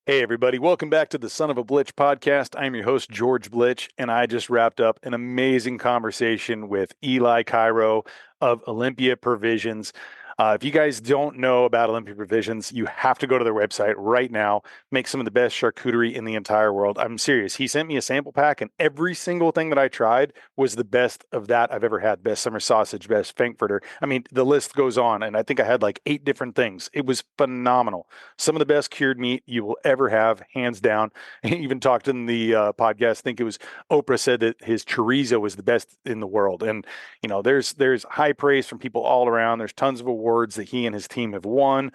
Hey, everybody. Welcome back to the Son of a Blitch podcast. I'm your host, George Blitch, and I just wrapped up an amazing conversation with Eli Cairo of Olympia Provisions. If you guys don't know about Olympia Provisions, you have to go to their website right now. Make some of the best charcuterie in the entire world. I'm serious. He sent me a sample pack, and every single thing that I tried was the best of that I've ever had. Best summer sausage, best frankfurter. I mean, the list goes on, and I think I had like 8 different things. It was phenomenal. Some of the best cured meat you will ever have, hands down. He even talked in the podcast. I think it was Oprah said that his chorizo was the best in the world, and there's high praise from people all around. There's tons of awards that he and his team have won.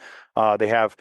They have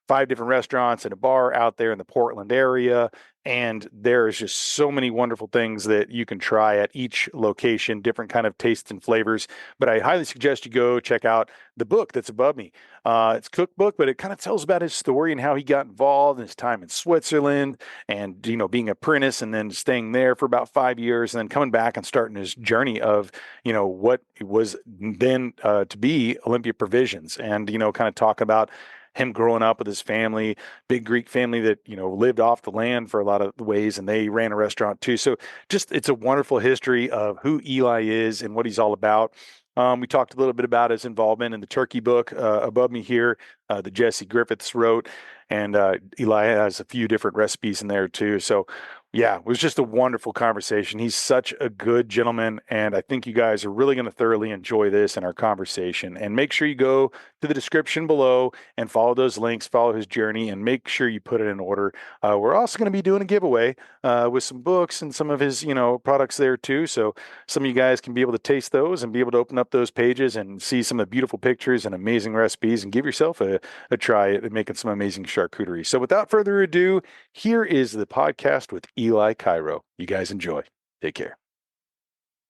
5 different restaurants and a bar out there in the Portland area. And there is just so many wonderful things that you can try at each location, different kind of tastes and flavors. But I highly suggest you go check out the book that's above me. It's a cookbook, but it kind of tells about his story and how he got involved in his time in Switzerland and, being an apprentice and then staying there for about 5 years and then coming back and starting his journey of, what it was then to be Olympia Provisions and, kind of talk about him growing up with his family, big Greek family that, lived off the land for a lot of ways, and they ran a restaurant too. So just it's a wonderful history of who Eli is and what he's all about. We talked a little bit about his involvement in the turkey book above me here that Jesse Griffiths wrote, and Eli has a few different recipes in there too. So yeah, it was just a wonderful conversation. He's such a good gentleman, and I think you guys are really going to thoroughly enjoy this and our conversation. And make sure you go to the description below and follow those links, follow his journey, and make sure you put it in order. We're also going to be doing a giveaway with some books and some of his, products there too. So some of you guys can be able to taste those and be able to open up those pages and see some of the beautiful pictures and amazing recipes and give yourself a try at making some amazing charcuterie. So without further ado, here is the podcast with Eli Cairo. You guys enjoy. Take care.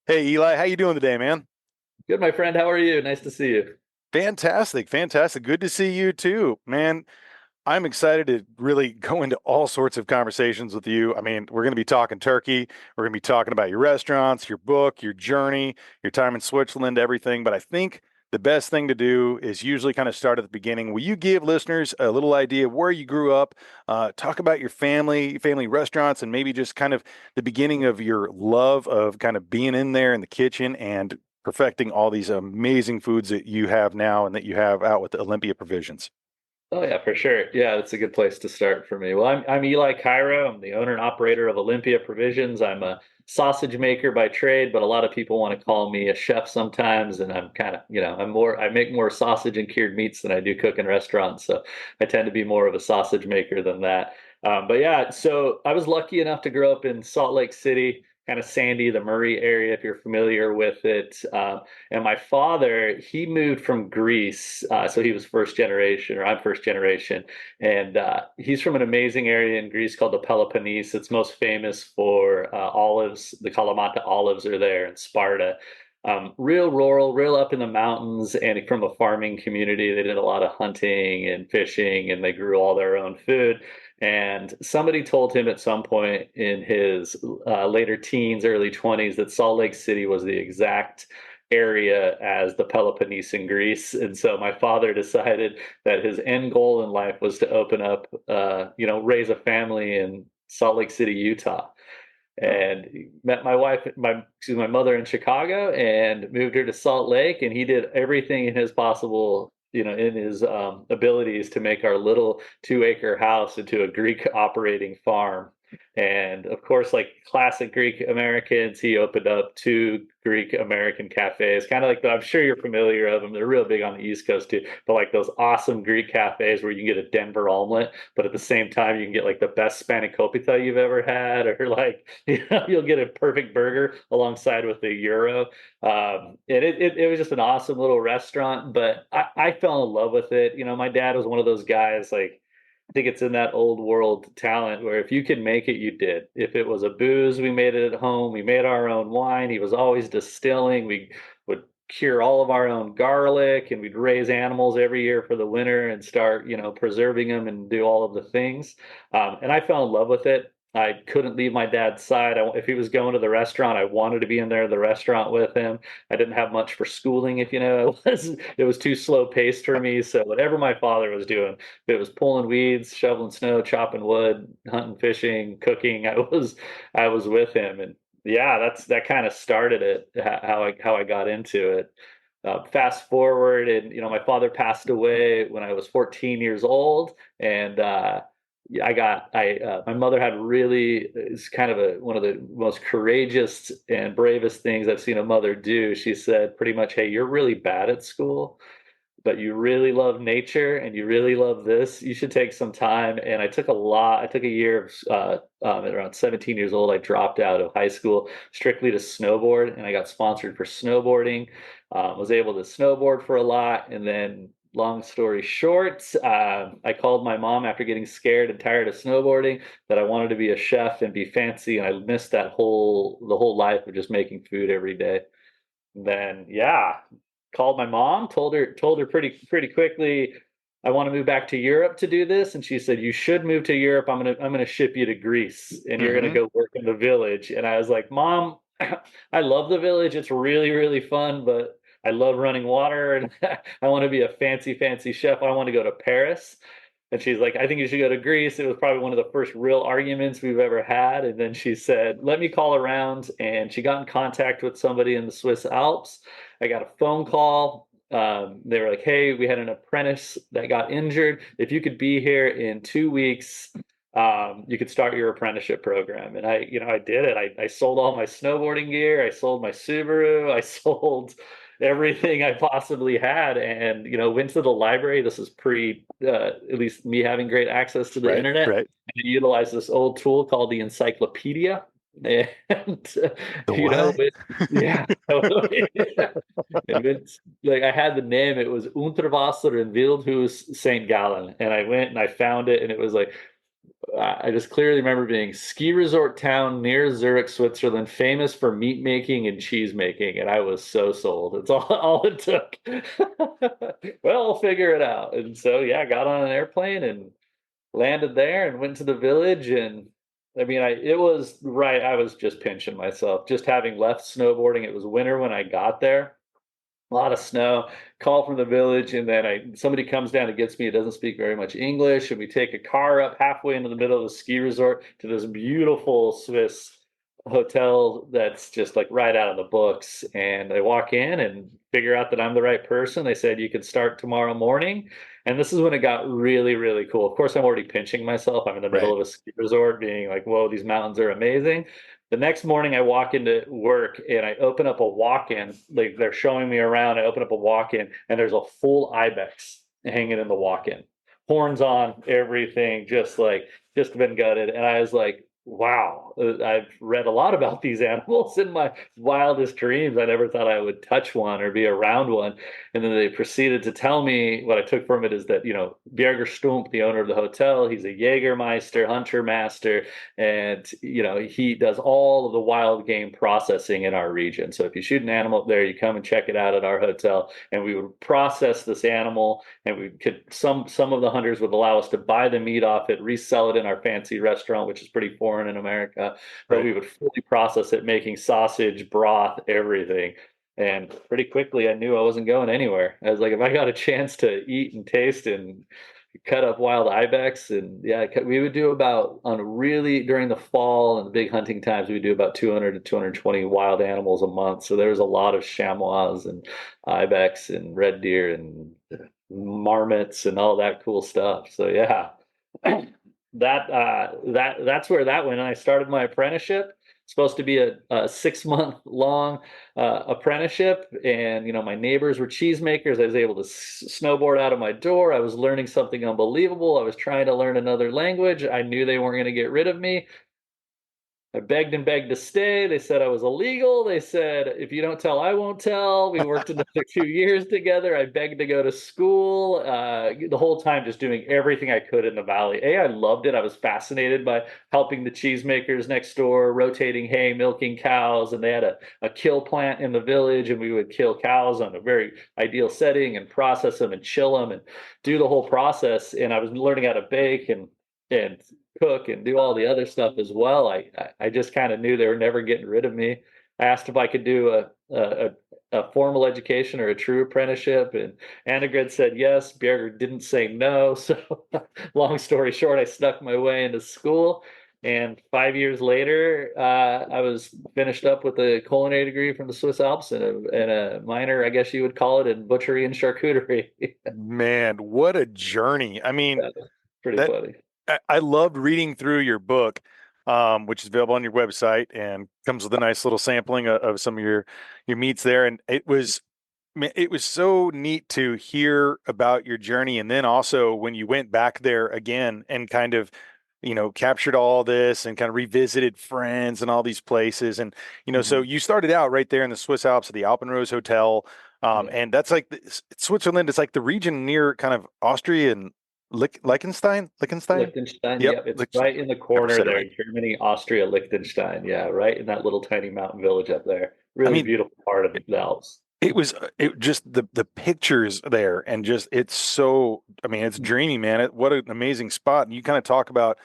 Hey Eli, how you doing today, man? Good, my friend. How are you? Nice to see you. Fantastic, fantastic. Good to see you too, man. I'm excited to really go into all sorts of conversations with you. I mean, we're going to be talking turkey. We're going to be talking about your restaurants, your book, your journey, your time in Switzerland, everything. But I think the best thing to do is usually kind of start at the beginning. Will you give listeners a little idea of where you grew up? Talk about your family restaurants, and maybe just kind of the beginning of your love of kind of being in there in the kitchen and perfecting all these amazing foods that you have now and that you have out with the Olympia Provisions. Oh yeah, for sure. Yeah, that's a good place to start for me. Well, I'm Eli Cairo. I'm the owner and operator of Olympia Provisions. I'm a sausage maker by trade, but a lot of people want to call me a chef sometimes, and I'm kind of, I make more sausage and cured meats than I do cook in restaurants. So I tend to be more of a sausage maker than that. But yeah, so I was lucky enough to grow up in Salt Lake City, kind of Sandy, the Murray area, if you're familiar with it. And my father, he moved from Greece, so he was first generation, or I'm first generation, and he's from an amazing area in Greece called the Peloponnese. It's most famous for olives. The Kalamata olives are there in Sparta. Real rural, real up in the mountains, and from a farming community. They did a lot of hunting and fishing, and they grew all their own food. And somebody told him at some point in his later teens, early 20s, that Salt Lake City was the exact area as the Peloponnese in Greece. And so my father decided that his end goal in life was to open up, raise a family in Salt Lake City, Utah. And he met my mother in Chicago and moved her to Salt Lake. And he did everything in his possible, in his abilities to make our little 2-acre house into a Greek operating farm. And of course, like classic Greek Americans, he opened up 2 Greek American cafes, kind of like I'm sure you're familiar of them. They're real big on the East Coast too, but like those awesome Greek cafes where you can get a Denver omelet, but at the same time you can get like the best spanakopita you've ever had, or like you'll get a perfect burger alongside with the euro. And it was just an awesome little restaurant, but I fell in love with it. My dad was one of those guys like. I think it's in that old world talent where if you could make it, you did. If it was a booze, we made it at home. We made our own wine. He was always distilling. We would cure all of our own garlic, and we'd raise animals every year for the winter and start, preserving them and do all of the things. And I fell in love with it. I couldn't leave my dad's side. If he was going to the restaurant, I wanted to be in there the restaurant with him. I didn't have much for schooling, if you know. It was too slow paced for me. So whatever my father was doing, if it was pulling weeds, shoveling snow, chopping wood, hunting, fishing, cooking, I was with him. And yeah, that kind of started it, how I got into it. Fast forward, and my father passed away when I was 14 years old, and my mother had really, it's kind of one of the most courageous and bravest things I've seen a mother do. She said pretty much, "Hey, you're really bad at school, but you really love nature and you really love this. You should take some time." And I took a year at around 17 years old. I dropped out of high school strictly to snowboard, and I got sponsored for snowboarding. Was able to snowboard for a lot. And then, long story short, I called my mom after getting scared and tired of snowboarding that I wanted to be a chef and be fancy. And I missed the whole life of just making food every day. Then yeah, called my mom, told her pretty quickly I want to move back to Europe to do this, and she said you should move to Europe. I'm gonna ship you to Greece, and you're gonna Hmm. go work in the village. And I was like, Mom, I love the village. It's really fun, but I love running water, and I want to be a fancy chef. I want to go to Paris. And she's like, I think you should go to Greece. It was probably one of the first real arguments we've ever had. And then she said, let me call around. And she got in contact with somebody in the Swiss Alps. I got a phone call. They were like, hey, we had an apprentice that got injured. If you could be here in 2 weeks, you could start your apprenticeship program. And I did it. I sold all my snowboarding gear. I sold my Subaru. I sold everything I possibly had, and went to the library. This is pre at least me having great access to the Right, internet, right. and utilized this old tool called the encyclopedia. And The you know what? it, yeah, totally. And it's like I had the name. It was Unterwasser in Wildhus St. Gallen, and I went and I found it, and it was like I just clearly remember being ski resort town near Zurich, Switzerland, famous for meat making and cheese making, and I was so sold. It's all it took. Well, I'll figure it out. And so yeah, I got on an airplane and landed there and went to the village. And I mean, it was right. I was just pinching myself, just having left snowboarding. It was winter when I got there, a lot of snow. Call from the village, and then somebody comes down and gets me. It doesn't speak very much English, and we take a car up halfway into the middle of the ski resort to this beautiful Swiss hotel that's just like right out of the books. And I walk in and figure out that I'm the right person. They said you could start tomorrow morning, and this is when it got really cool. Of course, I'm already pinching myself. I'm in the middle Right. of a ski resort, being like, "Whoa, these mountains are amazing." The next morning, I walk into work and I open up a walk-in. Like they're showing me around. I open up a walk-in and there's a full ibex hanging in the walk-in, horns on, everything, just been gutted. And I was like, wow, I've read a lot about these animals in my wildest dreams. I never thought I would touch one or be around one. And then they proceeded to tell me what I took from it is that, Bjerger Stump, the owner of the hotel, he's a Jägermeister, hunter master, and he does all of the wild game processing in our region. So if you shoot an animal up there, you come and check it out at our hotel, and we would process this animal, and we could some of the hunters would allow us to buy the meat off it, resell it in our fancy restaurant, which is pretty foreign in America, but Right. we would fully process it, making sausage, broth, everything. And pretty quickly, I knew I wasn't going anywhere. I was like, if I got a chance to eat and taste and cut up wild ibex, and yeah, we would do about on really during the fall and the big hunting times, we would do about 200 to 220 wild animals a month. So there was a lot of chamois and ibex and red deer and marmots and all that cool stuff. So yeah, that's where that went. And I started my apprenticeship. Supposed to be a 6 month long apprenticeship, and my neighbors were cheesemakers. I was able to snowboard out of my door. I was learning something unbelievable. I was trying to learn another language. I knew they weren't going to get rid of me. I begged and begged to stay. They said I was illegal. They said, if you don't tell, I won't tell. We worked another 2 years together. I begged to go to school, the whole time just doing everything I could in the valley. I loved it. I was fascinated by helping the cheesemakers next door, rotating hay, milking cows. And they had a kill plant in the village, and we would kill cows on a very ideal setting and process them and chill them and do the whole process. And I was learning how to bake, and and cook and do all the other stuff as well. I just kind of knew they were never getting rid of me. I asked if I could do a formal education or a true apprenticeship, and Annegrid said yes. Bjerger didn't say no. So, long story short, I snuck my way into school. And 5 years later, I was finished up with a culinary degree from the Swiss Alps and a minor, I guess you would call it, in butchery and charcuterie. Man, what a journey. I mean, Yeah, pretty that funny. I loved reading through your book, which is available on your website and comes with a nice little sampling of some of your meats there. And it was so neat to hear about your journey. And then also when you went back there again and kind of, captured all this and kind of revisited friends and all these places. And, so Mhm. you started out right there in the Swiss Alps at the Alpenrose Hotel. Yeah. And that's like Switzerland is like the region near kind of Austria and Liechtenstein. Liechtenstein, Yep. yep, it's right in the Never corner said it there. right. Germany, Austria, Liechtenstein. Yeah, right in that little tiny mountain village up there. I Really mean, beautiful part of the Alps. it was it just the pictures there and just it's so I mean it's dreamy, man. What an amazing spot. And you kind of talk about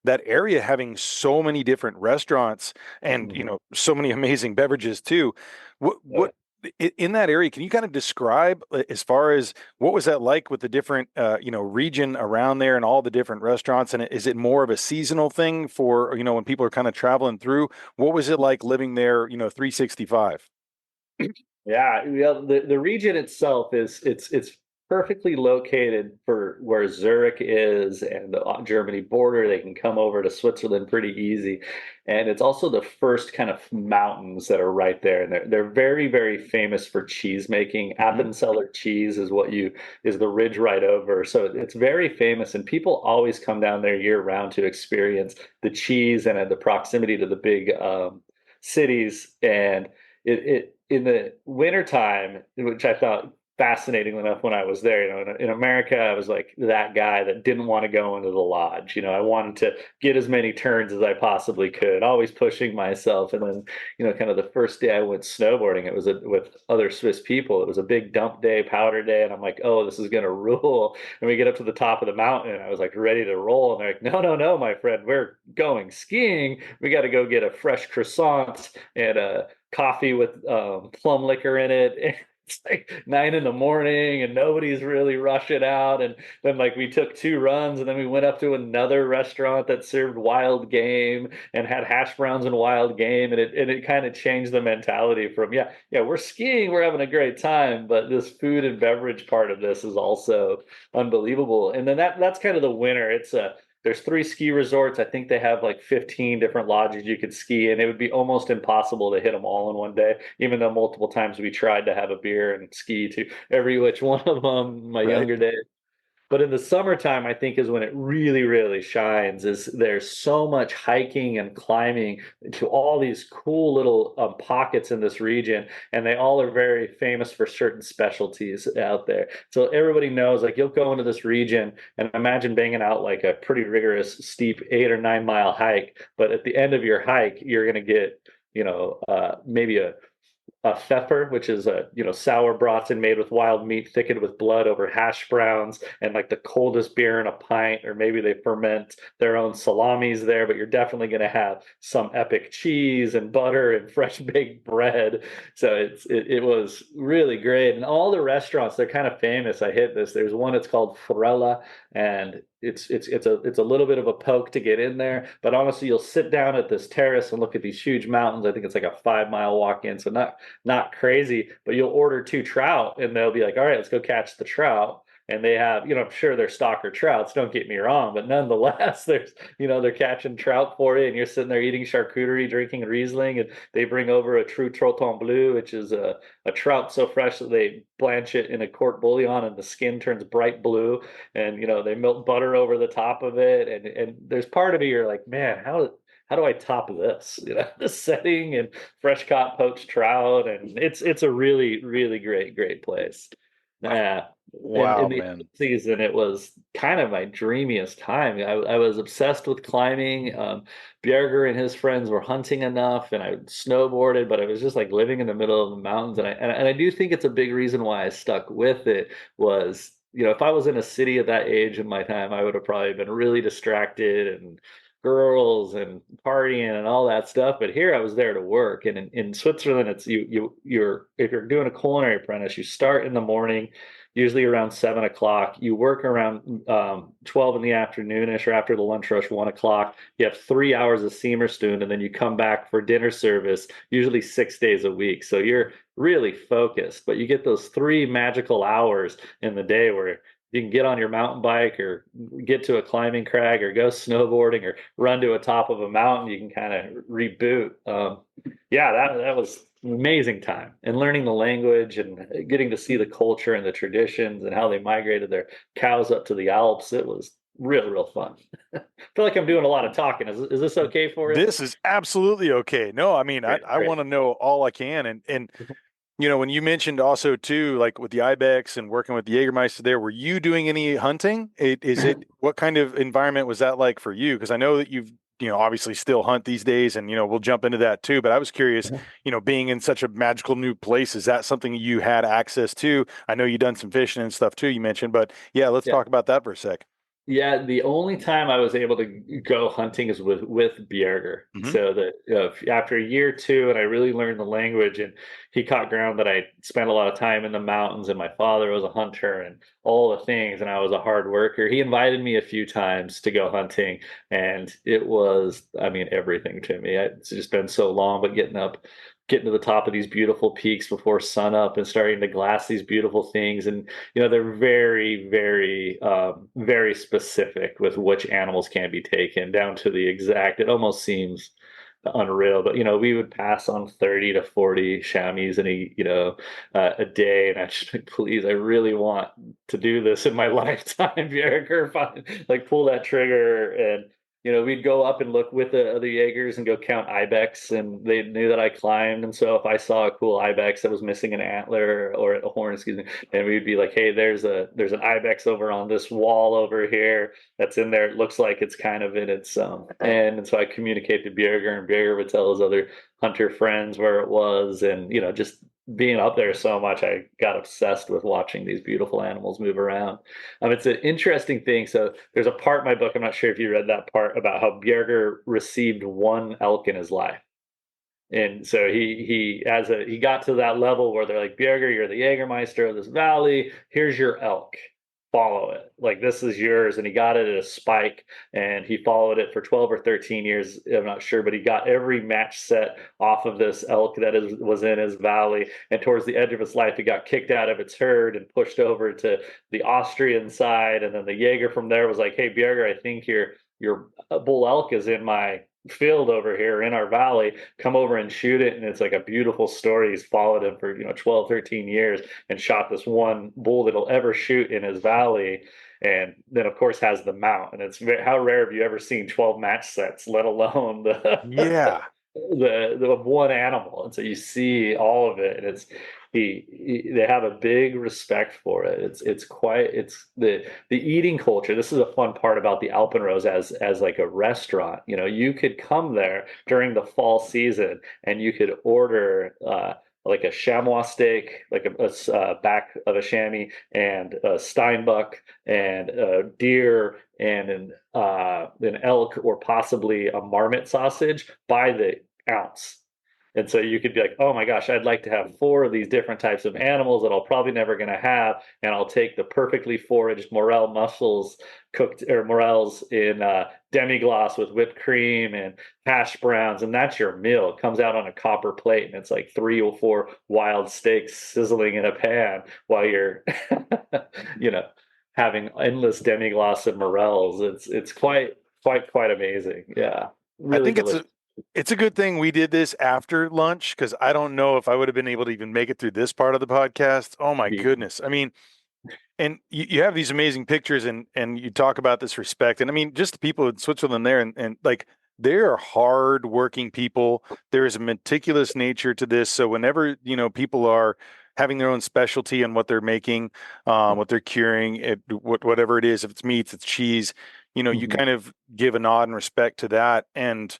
that area having so many different restaurants and Mhm. so many amazing beverages too. What in that area, can you kind of describe as far as what was that like with the different region around there and all the different restaurants? And is it more of a seasonal thing for when people are kind of traveling through? What was it like living there 365? Yeah, the region itself it's perfectly located for where Zurich is and the Germany border. They can come over to Switzerland pretty easy, and it's also the first kind of mountains that are right there, and they're very very famous for cheese making. Hmm. Appenzeller cheese is the ridge right over, so it's very famous, and people always come down there year round to experience the cheese and the proximity to the big cities and it in the wintertime, which I thought fascinating enough when I was there. In America, I was like that guy that didn't want to go into the lodge. I wanted to get as many turns as I possibly could, always pushing myself. And then, kind of the first day I went snowboarding, it was with other Swiss people. It was a big dump day, powder day, and I'm like, oh, this is gonna rule. And we get up to the top of the mountain, and I was like ready to roll. And they're like, no, no, no, my friend, we're going skiing. We got to go get a fresh croissant and a coffee with plum liquor in it. It's like 9 in the morning and nobody's really rushing out. And then like we took 2 runs and then we went up to another restaurant that served wild game and had hash browns and wild game. And it kind of changed the mentality from, yeah, yeah, we're skiing, we're having a great time, but this food and beverage part of this is also unbelievable. And then that's kind of the winner. There's 3 ski resorts. I think they have like 15 different lodges you could ski, and it would be almost impossible to hit them all in one day, even though multiple times we tried to have a beer and ski to every which one of them in my Right. younger days. But in the summertime, I think is when it really, really shines. Is there's so much hiking and climbing to all these cool little pockets in this region, and they all are very famous for certain specialties out there. So everybody knows, like you'll go into this region and imagine banging out like a pretty rigorous, steep 8 or 9 mile hike, but at the end of your hike, you're going to get maybe a pfeffer, which is sour broth made with wild meat thickened with blood over hash browns and like the coldest beer in a pint, or maybe they ferment their own salamis there, but you're definitely going to have some epic cheese and butter and fresh baked bread. So it was really great. And all the restaurants, they're kind of famous. I hit this. There's one, it's called Forella, and it's a little bit of a poke to get in there, but honestly you'll sit down at this terrace and look at these huge mountains. I think it's like a 5 mile walk in, so not crazy, but you'll order 2 trout and they'll be like, all right, let's go catch the trout. And they have, I'm sure they're stocker trouts, don't get me wrong, but nonetheless, they're catching trout for you and you're sitting there eating charcuterie, drinking Riesling, and they bring over a true Troton Bleu, which is a trout so fresh that they blanch it in a court bouillon and the skin turns bright blue. And, they melt butter over the top of it. And there's part of it, you're like, man, how do I top this? The setting and fresh caught poached trout, and it's a really really great place. Yeah, and Wow, in the man. season, it was kind of my dreamiest time. I was obsessed with climbing. Bjerger and his friends were hunting enough, and I snowboarded, but I was just like living in the middle of the mountains. And I do think it's a big reason why I stuck with it was if I was in a city at that age in my time, I would have probably been really distracted and girls and partying and all that stuff. But here I was there to work. And in Switzerland, it's you're if you're doing a culinary apprentice, you start in the morning, usually around 7 o'clock. You work around 12 in the afternoonish or after the lunch rush, 1 o'clock. You have 3 hours of Simmerstund, and then you come back for dinner service, usually 6 days a week. So you're really focused, but you get those 3 magical hours in the day where you can get on your mountain bike or get to a climbing crag or go snowboarding or run to a top of a mountain. You can kind of reboot. Yeah, that was an amazing time, and learning the language and getting to see the culture and the traditions and how they migrated their cows up to the Alps. It was real fun. I feel like I'm doing a lot of talking. Is this okay for you? This is absolutely okay. No, I mean, Great, I great. want to know all I can. And when you mentioned also too, like with the ibex and working with the Jägermeister there, were you doing any hunting? What kind of environment was that like for you? Because I know that you've, obviously still hunt these days, and, we'll jump into that too. But I was curious, being in such a magical new place, is that something you had access to? I know you done some fishing and stuff too, you mentioned, but yeah, let's Yeah. talk about that for a sec. Yeah, the only time I was able to go hunting is with Bjerger. Hmm. So that after a year or two, and I really learned the language, and he caught ground that I spent a lot of time in the mountains, and my father was a hunter, and all the things, and I was a hard worker. He invited me a few times to go hunting, and it was, I mean, everything to me. It's just been so long, but getting to the top of these beautiful peaks before sunup and starting to glass these beautiful things, and they're very specific with which animals can be taken down to the exact. It almost seems unreal, but we would pass on 30 to 40 chamois in a day, and I just like, please, I really want to do this in my lifetime. Bjerker, like pull that trigger. And we'd go up and look with the other Jaegers and go count ibex, and they knew that I climbed. And so if I saw a cool ibex that was missing an antler or a horn, excuse me, and we'd be like, hey, there's an ibex over on this wall over here that's in there. It looks like it's kind of in its and so I communicated to Bjerger, and Bjerger would tell his other hunter friends where it was. And just being up there so much, I got obsessed with watching these beautiful animals move around. It's an interesting thing. So there's a part in my book, I'm not sure if you read that part, about how Bjerger received one elk in his life. And so he got to that level where they're like, Bjerger, you're the Jägermeister of this valley. Here's your elk. Follow it. Like, this is yours. And he got it at a spike, and he followed it for 12 or 13 years. I'm not sure, but he got every match set off of this elk that was in his valley. And towards the edge of his life, he got kicked out of its herd and pushed over to the Austrian side. And then the Jaeger from there was like, hey, Bjerger, I think your bull elk is in my field over here in our valley. Come over and shoot it. And it's like a beautiful story. He's followed him for 12, 13 years and shot this one bull that he'll ever shoot in his valley. And then of course has the mount. And how rare have you ever seen 12 match sets, let alone Yeah. the one animal? And so you see all of it, and they have a big respect for it. It's the eating culture. This is a fun part about the Alpenrose as like a restaurant. You could come there during the fall season, and you could order like a chamois steak, like a back of a chamois, and a steinbuck, and a deer, and an elk, or possibly a marmot sausage by the ounce. And so you could be like, oh my gosh, I'd like to have 4 of these different types of animals that I'll probably never going to have. And I'll take the perfectly foraged morel mussels cooked, or morels in demi-glace with whipped cream and hash browns. And that's your meal. It comes out on a copper plate, and it's like 3 or 4 wild steaks sizzling in a pan while you're, you know, having endless demi-glace of morels. It's quite amazing. Yeah. I Really think it's a delicious. it's a good thing we did this after lunch, because I don't know if I would have been able to even make it through this part of the podcast. Oh my goodness. I mean, and you have these amazing pictures, and you talk about this respect. And I mean, just the people in Switzerland there, and like, they are hard working people. There is a meticulous nature to this. So whenever, people are having their own specialty on what they're making, what they're curing, whatever it is, if it's meats, it's cheese, you Mhm. kind of give a nod and respect to that. And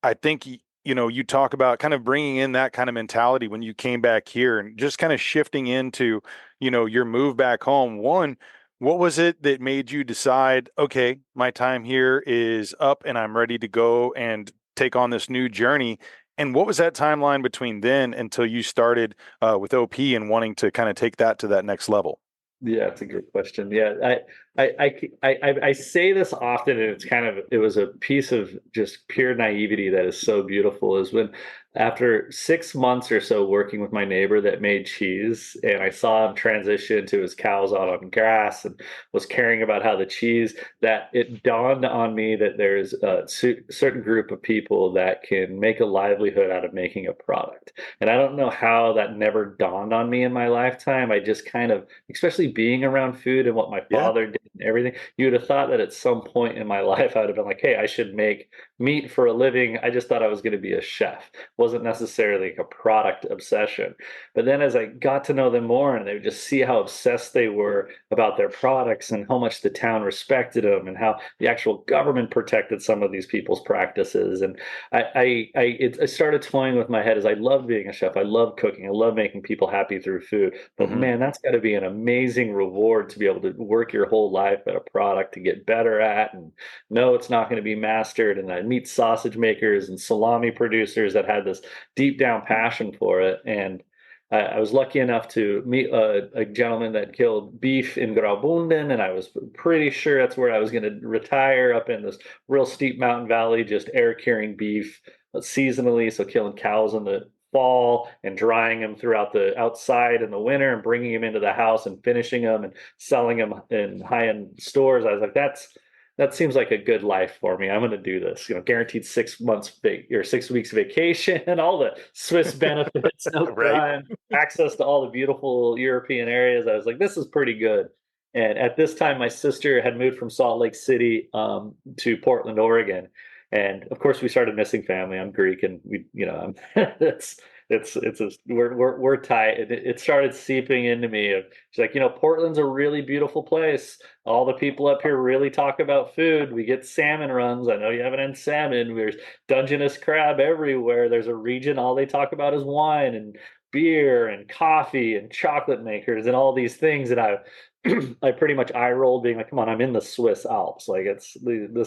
I think, you talk about kind of bringing in that kind of mentality when you came back here, and just kind of shifting into, your move back home. One, What was it that made you decide, okay, my time here is up and I'm ready to go and take on this new journey? And what was that timeline between then until you started with OP and wanting to kind of take that to that next level? Yeah, it's a good question. Yeah, I say this often, and it's kind of it was a piece of just pure naivety that is so beautiful. Is when after 6 months or so working with my neighbor that made cheese, and I saw him transition to his cows out on grass, and was caring about how the cheese that it dawned on me that there's a certain group of people that can make a livelihood out of making a product, and I don't know how that never dawned on me in my lifetime. I just kind of especially being around food and what my Yeah. father did and everything, you would have thought that at some point in my life I would have been like, hey, I should make meat for a living. I just thought I was going to be a chef. Wasn't necessarily like a product obsession. But then as I got to know them more and they would just see how obsessed they were about their products and how much the town respected them and how the actual government protected some of these people's practices. And I started toying with my head as I love being a chef. I love cooking. I love making people happy through food. But Hmm. man, that's got to be an amazing reward to be able to work your whole life at a product to get better at and know it's not going to be mastered. And I meet sausage makers and salami producers that had this deep down passion for it. And I was lucky enough to meet a gentleman that killed beef in Graubünden, and I was pretty sure that's where I was going to retire up in this real steep mountain valley, just air curing beef seasonally, so killing cows in the fall and drying them throughout the outside in the winter and bringing them into the house and finishing them and selling them in high-end stores. I was like, that seems like a good life for me. I'm going to do this. Guaranteed 6 months or 6 weeks vacation and all the Swiss benefits, no Right. crime, access to all the beautiful European areas. I was like, this is pretty good. And at this time, my sister had moved from Salt Lake City to Portland, Oregon, and of course we started missing family. I'm Greek, and it's a, we're tight. It started seeping into me. She's like, Portland's a really beautiful place. All the people up here really talk about food. We get salmon runs. I know you haven't had salmon. There's Dungeness crab everywhere. There's a region all they talk about is wine and beer and coffee and chocolate makers and all these things. And I pretty much eye rolled, being like, "Come on, I'm in the Swiss Alps. Like this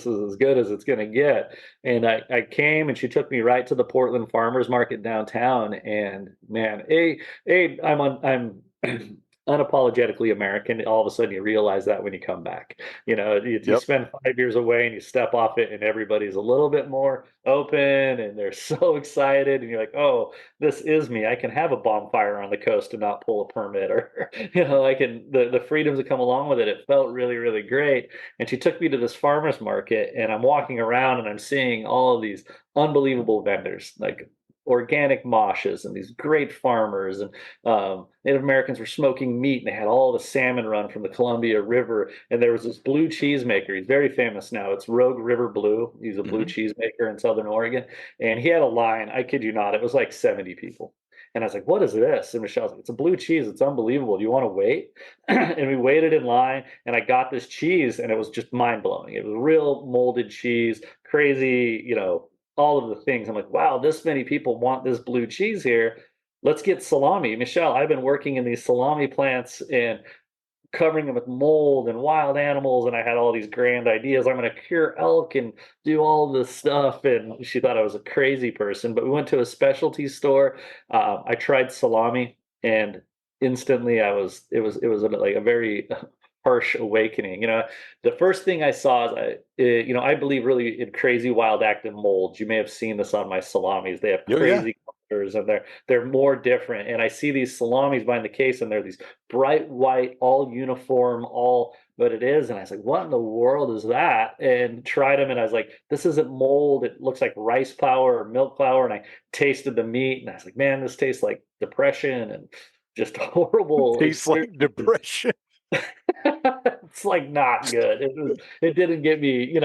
is as good as it's gonna get." And I came, and she took me right to the Portland Farmers Market downtown. And man, I'm unapologetically American. All of a sudden, you realize that when you come back, you Yep. spend 5 years away and you step off it, and everybody's a little bit more open and they're so excited, and you're like, "Oh, this is me. I can have a bonfire on the coast and not pull a permit, or I can the freedoms that come along with it." It felt really, really great. And she took me to this farmers market, and I'm walking around and I'm seeing all of these unbelievable vendors, like organic moshes and these great farmers, and Native Americans were smoking meat, and they had all the salmon run from the Columbia River. And there was this blue cheese maker. He's very famous now. It's Rogue River Blue. He's a blue Hmm. cheese maker in Southern Oregon. And he had a line, I kid you not, it was like 70 people. And I was like, "What is this?" And Michelle's like, "It's a blue cheese. It's unbelievable. Do you want to wait?" And we waited in line, and I got this cheese, and it was just mind blowing. It was real molded cheese, crazy, all of the things. I'm like, "Wow, this many people want this blue cheese here. Let's get salami." Michelle, I've been working in these salami plants and covering them with mold and wild animals, and I had all these grand ideas. I'm going to cure elk and do all this stuff. And she thought I was a crazy person. But we went to a specialty store. I tried salami, and instantly it was like a very harsh awakening. The first thing I saw is I believe really in crazy wild active molds. You may have seen this on my salamis. They have Oh, yeah. crazy colors, and they're more different. And I see these salamis behind the case, and they're these bright white, all uniform, all what it is. And I was like, "What in the world is that?" And tried them, and I was like, "This isn't mold. It looks like rice flour or milk flour." And I tasted the meat, and I was like, "Man, this tastes like depression and just horrible Tastes like experiences." depression. It's like not good. It didn't get me,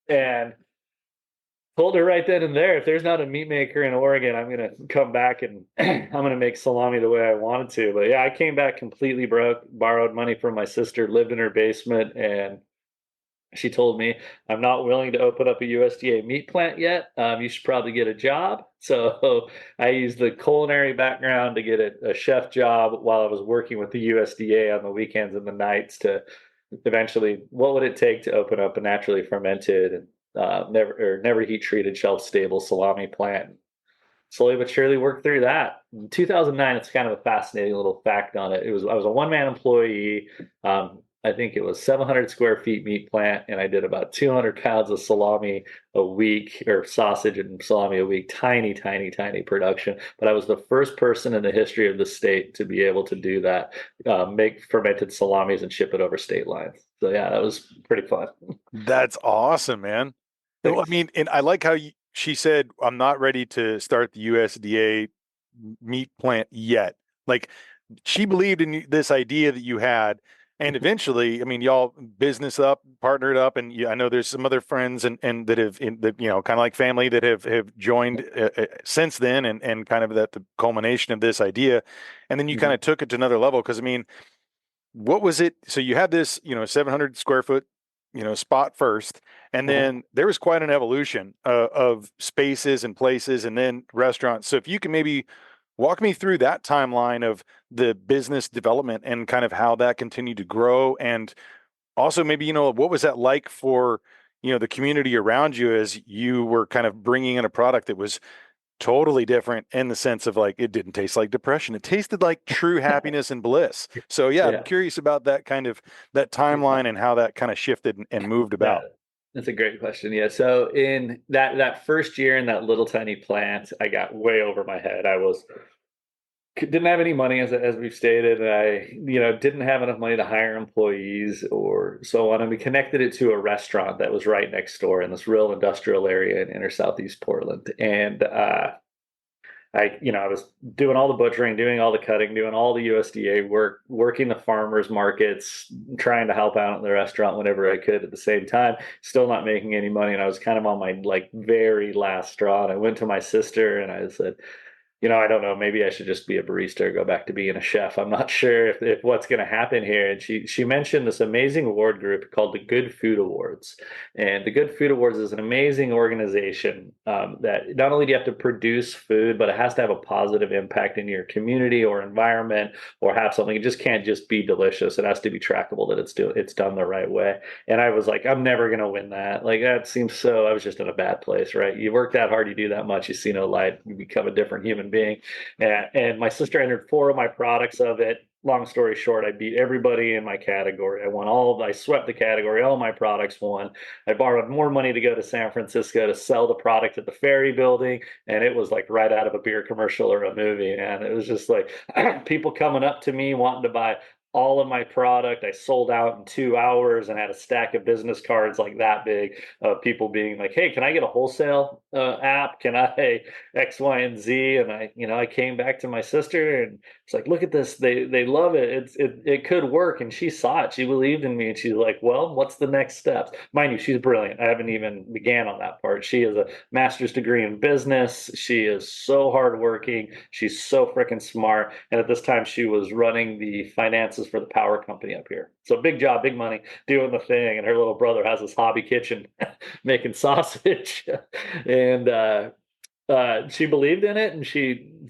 and told her right then and there, if there's not a meat maker in Oregon, I'm gonna come back and I'm gonna make salami the way I wanted to. But yeah, I came back completely broke, borrowed money from my sister, lived in her basement, and she told me, "I'm not willing to open up a USDA meat plant yet. You should probably get a job." So I used the culinary background to get a chef job while I was working with the USDA on the weekends and the nights to eventually, what would it take to open up a naturally fermented and never heat treated shelf stable salami plant? Slowly but surely worked through that. In 2009, it's kind of a fascinating little fact on it. I was a one man employee. I think it was 700 square feet meat plant, and I did about 200 pounds of salami a week, or sausage and salami a week. Tiny, tiny, tiny production. But I was the first person in the history of the state to be able to do that, make fermented salamis and ship it over state lines. So yeah, that was pretty fun. That's awesome, man. Well, I Thanks. mean, and I like how she said, I'm not ready to start the USDA meat plant yet. Like she believed in this idea that you had. And eventually, I mean, y'all business up, partnered up, and I know there's some other friends and that have, that, kind of like family that have joined since then, and kind of that the culmination of this idea. And then you kind Mhm. of took it to another level. Because I mean, what was it? So you had this, 700 square foot, spot first, and Uh-huh. then there was quite an evolution of spaces and places, and then restaurants. So if you can maybe walk me through that timeline of the business development and kind of how that continued to grow, and also maybe, what was that like for, the community around you as you were kind of bringing in a product that was totally different in the sense of like it didn't taste like depression. It tasted like true happiness and bliss. So yeah, I'm Yeah. curious about that kind of that timeline and how that kind of shifted and moved Yeah, about. that's a great question. Yeah, so in that first year in that little tiny plant, I got way over my head. I was didn't have any money, as we've stated. And I didn't have enough money to hire employees or so on. And we connected it to a restaurant that was right next door in this real industrial area in inner southeast Portland. And I was doing all the butchering, doing all the cutting, doing all the USDA work, working the farmers markets, trying to help out in the restaurant whenever I could at the same time, still not making any money. And I was kind of on my like very last straw. And I went to my sister and I said, I don't know, maybe I should just be a barista or go back to being a chef. I'm not sure if what's going to happen here. And she mentioned this amazing award group called the Good Food Awards. And the Good Food Awards is an amazing organization that not only do you have to produce food, but it has to have a positive impact in your community or environment, or have something. It just can't just be delicious. It has to be trackable that it's done the right way. And I was like, I'm never going to win that. Like that seems so. I was just in a bad place, right? You work that hard, you do that much, you see no light, you become a different human being. And my sister entered four of my products of it. Long story short, I beat everybody in my category. I swept the category. All my products won. I borrowed more money to go to San Francisco to sell the product at the Ferry Building, and it was like right out of a beer commercial or a movie. And it was just like people coming up to me wanting to buy all of my product. I sold out in 2 hours and had a stack of business cards like that big of people being like, "Hey, can I get a wholesale app? Can I X, Y, and Z?" And I came back to my sister and it's like, "Look at this. They love it. It could work." And she saw it. She believed in me, and she's like, "Well, what's the next steps?" Mind you, she's brilliant. I haven't even began on that part. She has a master's degree in business. She is so hardworking. She's so freaking smart. And at this time, she was running the finances for the power company up here. So big job, big money, doing the thing. And her little brother has this hobby kitchen making sausage. And she believed in it, and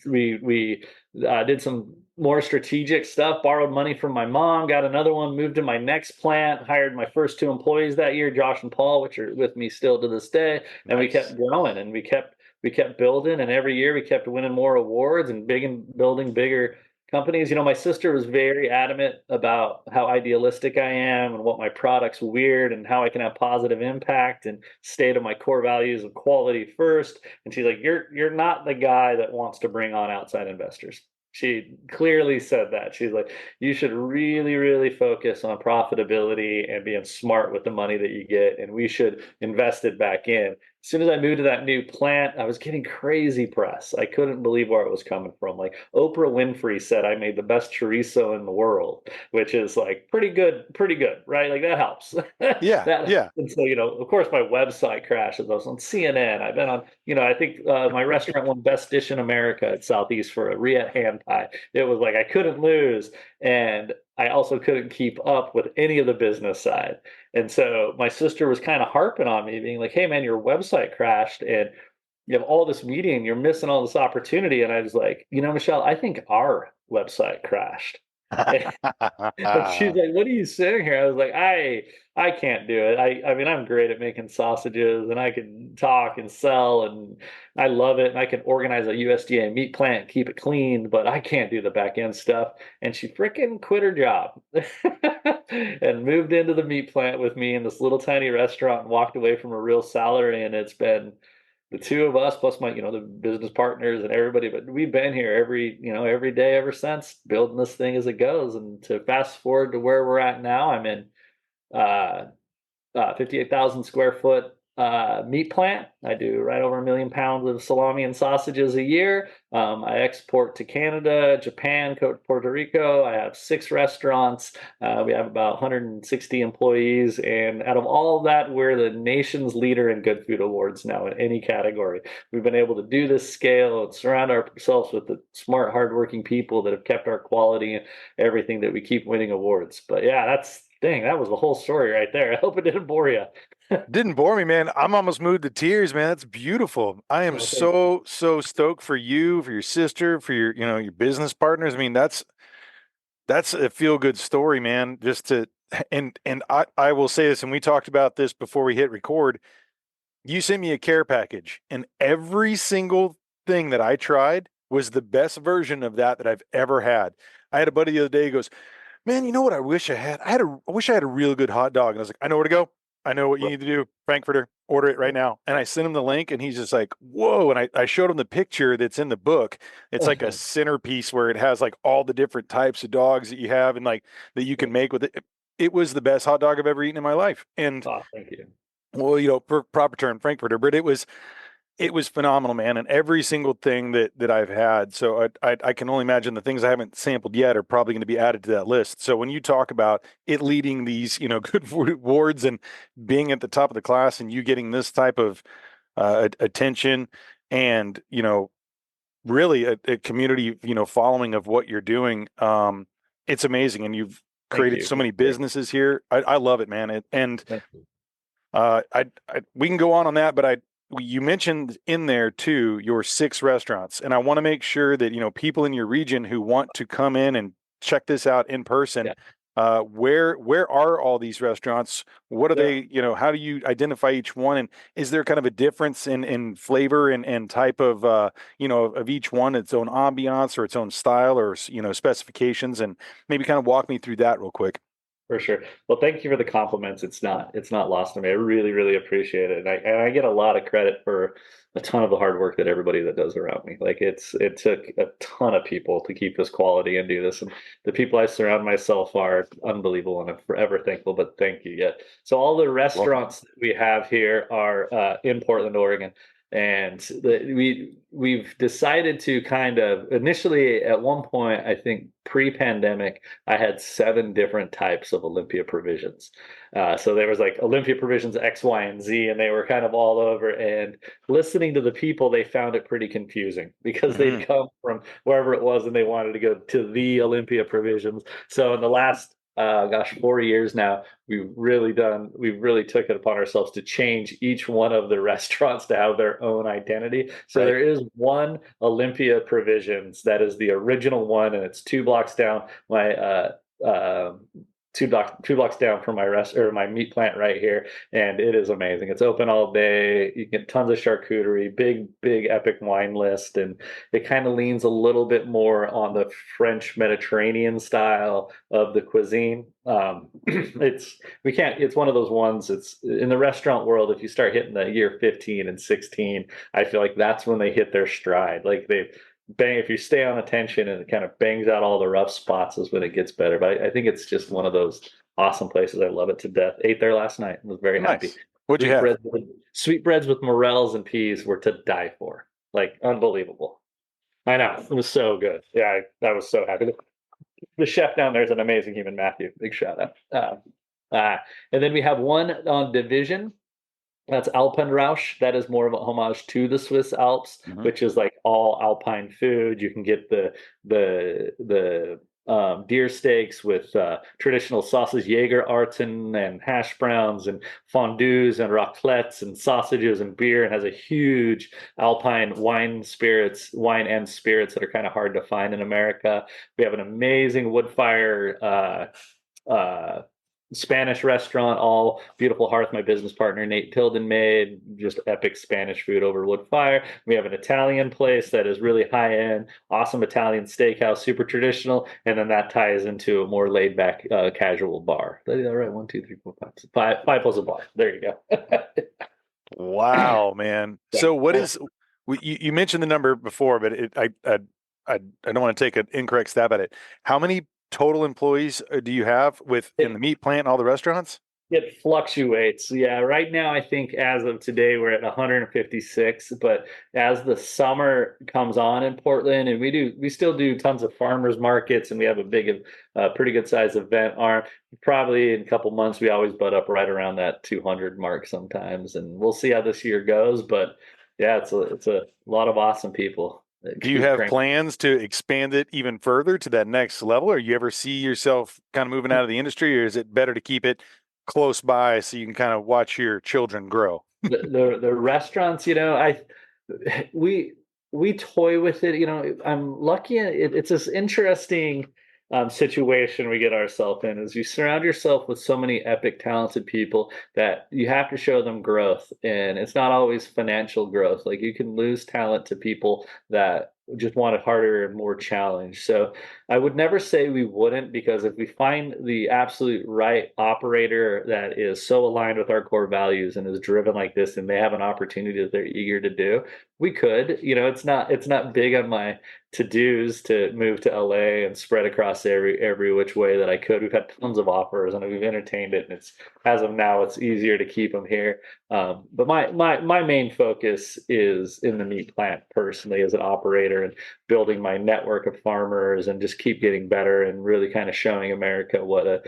we did some more strategic stuff. Borrowed money from my mom, got another one, moved to my next plant, hired my first two employees that year, Josh and Paul, which are with me still to this day. And we Nice. kept growing, and we kept building, and every year we kept winning more awards and big and building bigger companies. My sister was very adamant about how idealistic I am and what my product's weird and how I can have positive impact, and stay to my core values of quality first. And she's like, you're not the guy that wants to bring on outside investors. She clearly said that. She's like, you should really, really focus on profitability and being smart with the money that you get, and we should invest it back in. As soon as I moved to that new plant, I was getting crazy press. I couldn't believe where it was coming from. Like Oprah Winfrey said, I made the best chorizo in the world, which is like pretty good, right? Like that helps. Yeah, that yeah. and so of course, my website crashes. I was on CNN. I've been on, I think my restaurant won Best Dish in America at Southeast for a Riette hand pie. It was like I couldn't lose, and I also couldn't keep up with any of the business side. And so my sister was kind of harping on me, being like, "Hey, man, your website crashed, and you have all this media, and you're missing all this opportunity." And I was like, Michelle, I think our website crashed. And she's like, "What are you saying here?" I was like, I can't do it. I mean, I'm great at making sausages, and I can talk and sell, and I love it, and I can organize a USDA meat plant, keep it clean, but I can't do the back end stuff." And she freaking quit her job and moved into the meat plant with me in this little tiny restaurant and walked away from a real salary. And it's been the two of us plus my, the business partners and everybody, but we've been here every day ever since, building this thing as it goes. And to fast forward to where we're at now, I'm in uh 58,000 square foot meat plant. I do right over 1 million pounds of salami and sausages a year. I export to Canada, Japan, Puerto Rico. I have 6 restaurants. We have about 160 employees. And out of all of that, we're the nation's leader in Good Food Awards now in any category. We've been able to do this scale and surround ourselves with the smart, hardworking people that have kept our quality and everything, that we keep winning awards. But yeah, that was the whole story right there. I hope it didn't bore you. Didn't bore me, man. I'm almost moved to tears, man. That's beautiful. I am Oh, thank you. so stoked for you, for your sister, for your business partners. I mean, that's a feel good story, man. Just to and I will say this, and we talked about this before we hit record. You sent me a care package, and every single thing that I tried was the best version of that I've ever had. I had a buddy the other day who goes, "Man, you know what I wish I had? I wish I had a real good hot dog." And I was like, "I know where to go. I know what you need to do. Frankfurter, order it right now." And I sent him the link, and he's just like, "Whoa." And I showed him the picture that's in the book. It's like a centerpiece where it has like all the different types of dogs that you have and like that you can make with it. It was the best hot dog I've ever eaten in my life. And Oh, thank you. well, proper term Frankfurter, but it was phenomenal, man. And every single thing that I've had. So I can only imagine the things I haven't sampled yet are probably going to be added to that list. So when you talk about it leading these, good food awards and being at the top of the class and you getting this type of attention and, really a community, following of what you're doing, it's amazing. And you've Thank created you. so many Great. businesses here. I love it, man. And Thank you. we can go on that, but you mentioned in there too your 6 restaurants, and I want to make sure that people in your region who want to come in and check this out in person. Yeah. Where are all these restaurants? What are Yeah. they? How do you identify each one? And is there kind of a difference in flavor and type of of each one, its own ambiance or its own style or specifications? And maybe kind of walk me through that real quick. For sure. Well, thank you for the compliments. It's not lost on me. I really, really appreciate it. And I get a lot of credit for a ton of the hard work that everybody that does around me. Like it took a ton of people to keep this quality and do this. And the people I surround myself are unbelievable, and I'm forever thankful, but thank you. Yeah. So all the Welcome. restaurants that we have here are in Portland, Oregon. And we've decided to kind of initially at one point, I think pre-pandemic, I had 7 different types of Olympia Provisions. So there was like Olympia Provisions X, Y, and Z, and they were kind of all over. And listening to the people, they found it pretty confusing because Hmm. they'd come from wherever it was and they wanted to go to the Olympia Provisions. So in the last 4 years now, we've really took it upon ourselves to change each one of the restaurants to have their own identity. So Right. there is one Olympia Provisions that is the original one, and it's 2 blocks down my uh, 2 blocks down from my meat plant right here, and it is amazing. It's open all day. You get tons of charcuterie, big epic wine list, and it kind of leans a little bit more on the French Mediterranean style of the cuisine. It's one of those ones. It's in the restaurant world. If you start hitting the year 15 and 16, I feel like that's when they hit their stride. Like they bang, if you stay on attention and it kind of bangs out all the rough spots, is when it gets better. But I think it's just one of those awesome places. I love it to death. Ate there last night. Was very happy. Nice. What'd you have? Sweetbreads with morels and peas were to die for. Like unbelievable. I know, it was so good. Yeah, I was so happy. The chef down there is an amazing human, Matthew. Big shout out. And then we have one on Division. That's Alpenrausch. That is more of a homage to the Swiss Alps, Hmm. which is like all alpine food. You can get the deer steaks with traditional sausage Jägerarten and hash browns and fondues and raclettes and sausages and beer, and has a huge alpine wine and spirits that are kind of hard to find in America. We have an amazing wood fire Spanish restaurant, all beautiful hearth. My business partner Nate Tilden made just epic Spanish food over wood fire. We have an Italian place that is really high end, awesome Italian steakhouse, super traditional, and then that ties into a more laid back, casual bar. All right, 1, 2, 3, 4, 5 plus a bar. There you go. Wow, man. So what is you mentioned the number before, but I don't want to take an incorrect stab at it. How many total employees do you have in the meat plant and all the restaurants? It fluctuates. Yeah, right now I think as of today we're at 156, but as the summer comes on in Portland, and we still do tons of farmers markets, and we have a pretty good sized event arm. Probably in a couple months we always butt up right around that 200 mark sometimes, and we'll see how this year goes. But yeah, it's a lot of awesome people. Do you have plans to expand it even further to that next level, or you ever see yourself kind of moving out of the industry, or is it better to keep it close by so you can kind of watch your children grow? The restaurants, we toy with it. I'm lucky. It's this interesting situation we get ourselves in, is you surround yourself with so many epic, talented people that you have to show them growth, and it's not always financial growth. Like, you can lose talent to people that just want it harder and more challenge. So I would never say we wouldn't, because if we find the absolute right operator that is so aligned with our core values and is driven like this, and they have an opportunity that they're eager to do, we could. It's not big on my to-dos to move to LA and spread across every which way that I could. We've had tons of offers and we've entertained it, and it's, as of now, it's easier to keep them here. But my main focus is in the meat plant personally, as an operator, and building my network of farmers, and just keep getting better, and really kind of showing America what a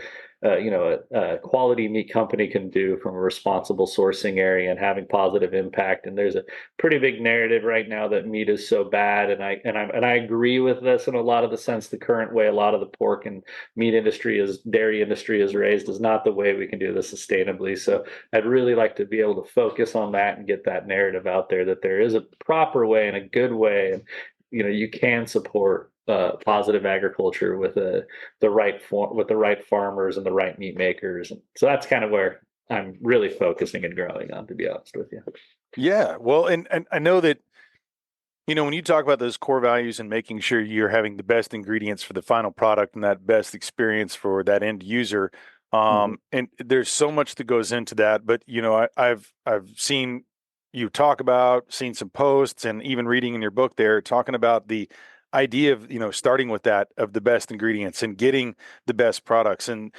quality meat company can do from a responsible sourcing area, and having positive impact. And there's a pretty big narrative right now that meat is so bad, and I agree with this in a lot of the sense. The current way a lot of the pork and dairy industry is raised is not the way we can do this sustainably. So I'd really like to be able to focus on that and get that narrative out there, that there is a proper way and a good way, and you can support positive agriculture with the right farmers and the right meat makers. And so that's kind of where I'm really focusing and growing on, to be honest with you. Yeah, well, and I know that, when you talk about those core values and making sure you're having the best ingredients for the final product and that best experience for that end user, and there's so much that goes into that. But I've seen you seen some posts, and even reading in your book there, talking about the idea of starting with that, of the best ingredients and getting the best products. And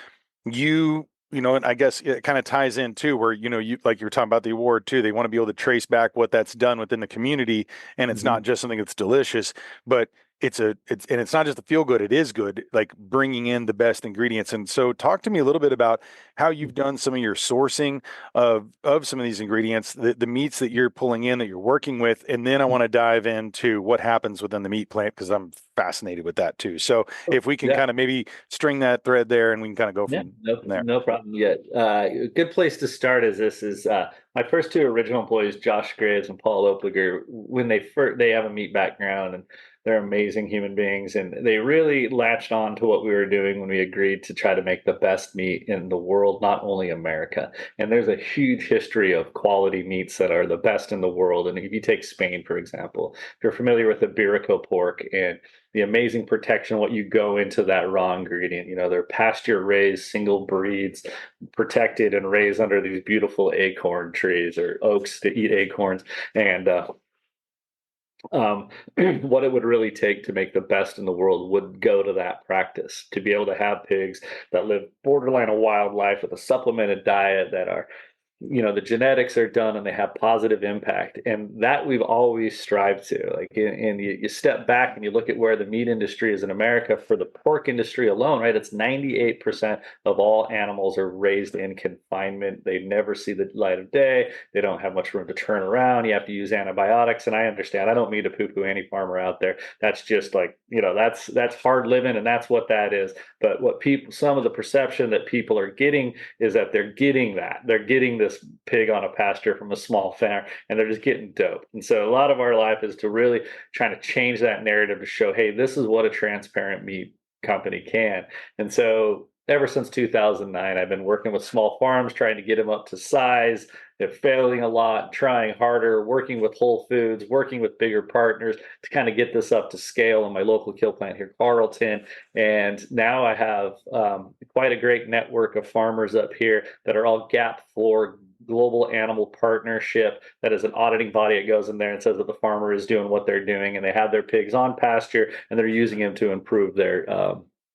and I guess it kind of ties in too, where you, like you were talking about the award too, they want to be able to trace back what that's done within the community, and it's not just something that's delicious, but it's not just the feel good, it is good, like bringing in the best ingredients. And so talk to me a little bit about how you've done some of your sourcing of some of these ingredients, the meats that you're pulling in, that you're working with. And then I want to dive into what happens within the meat plant, because I'm fascinated with that too. So if we can kind of maybe string that thread there, and we can kind of go from there. No problem yet. A good place to start is my first two original employees, Josh Graves and Paul Opliger. When they have a meat background, and they're amazing human beings, and they really latched on to what we were doing when we agreed to try to make the best meat in the world, not only America. And there's a huge history of quality meats that are the best in the world. And if you take Spain, for example, if you're familiar with the Iberico pork and the amazing protection, what you go into that raw ingredient, they're pasture raised single breeds, protected and raised under these beautiful acorn trees, or oaks, to eat acorns. And what it would really take to make the best in the world would go to that practice, to be able to have pigs that live borderline of wildlife with a supplemented diet, that are the genetics are done and they have positive impact, and that we've always strived to. Like, and you step back and you look at where the meat industry is in America. For the pork industry alone, right, it's 98% of all animals are raised in confinement. They never see the light of day. They don't have much room to turn around. You have to use antibiotics. And I understand, I don't mean to poo-poo any farmer out there. That's just like, that's hard living, and that's what that is. But some of the perception that people are getting is that they're getting this pig on a pasture from a small farm, and they're just getting dope. And so a lot of our life is to really trying to change that narrative to show, hey, this is what a transparent meat company can. And so ever since 2009, I've been working with small farms, trying to get them up to size. They're failing a lot, trying harder, working with Whole Foods, working with bigger partners to kind of get this up to scale in my local kill plant here, Carlton. And now I have quite a great network of farmers up here that are all GAP for Global Animal Partnership. That is an auditing body that goes in there and says that the farmer is doing what they're doing, and they have their pigs on pasture and they're using them to improve their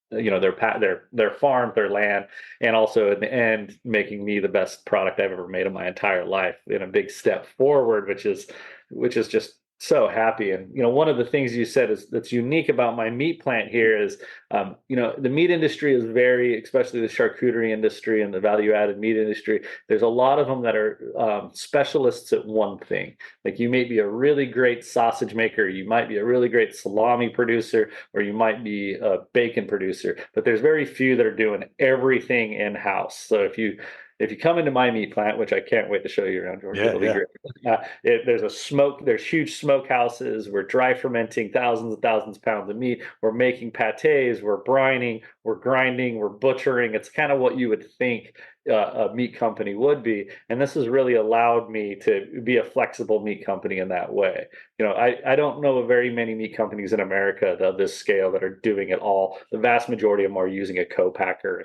their farm, their land, and also in the end making me the best product I've ever made in my entire life, in a big step forward, which is just so happy. And one of the things you said is that's unique about my meat plant here is the meat industry is very, especially the charcuterie industry and the value added meat industry, there's a lot of them that are specialists at one thing. Like, you may be a really great sausage maker, you might be a really great salami producer, or you might be a bacon producer, but there's very few that are doing everything in house. So if you come into my meat plant, which I can't wait to show you around, George, it'll be great. There's huge smoke houses. We're dry fermenting thousands and thousands of pounds of meat. We're making pates. We're brining. We're grinding. We're butchering. It's kind of what you would think a meat company would be. And this has really allowed me to be a flexible meat company in that way. I don't know of very many meat companies in America of this scale that are doing it all. The vast majority of them are using a co-packer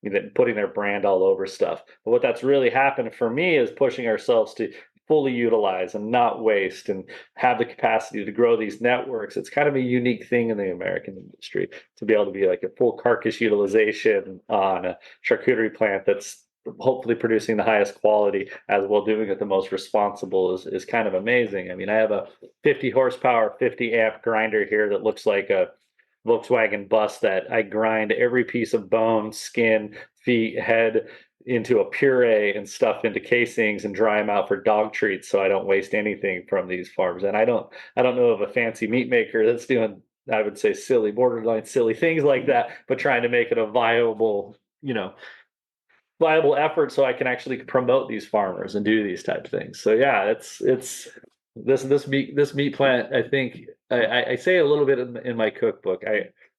and putting their brand all over stuff. But what that's really happened for me is pushing ourselves to fully utilize and not waste and have the capacity to grow these networks. It's kind of a unique thing in the American industry to be able to be like a full carcass utilization on a charcuterie plant that's hopefully producing the highest quality as well, doing it the most responsible is kind of amazing. I mean, I have a 50 horsepower, 50 amp grinder here that looks like a Volkswagen bus that I grind every piece of bone, skin, feet, head into a puree and stuff into casings and dry them out for dog treats, so I don't waste anything from these farms. And I don't know of a fancy meat maker that's doing, I would say, borderline silly things like that, but trying to make it a viable effort so I can actually promote these farmers and do these type of things. So yeah, it's this meat plant. I think I say a little bit in my cookbook.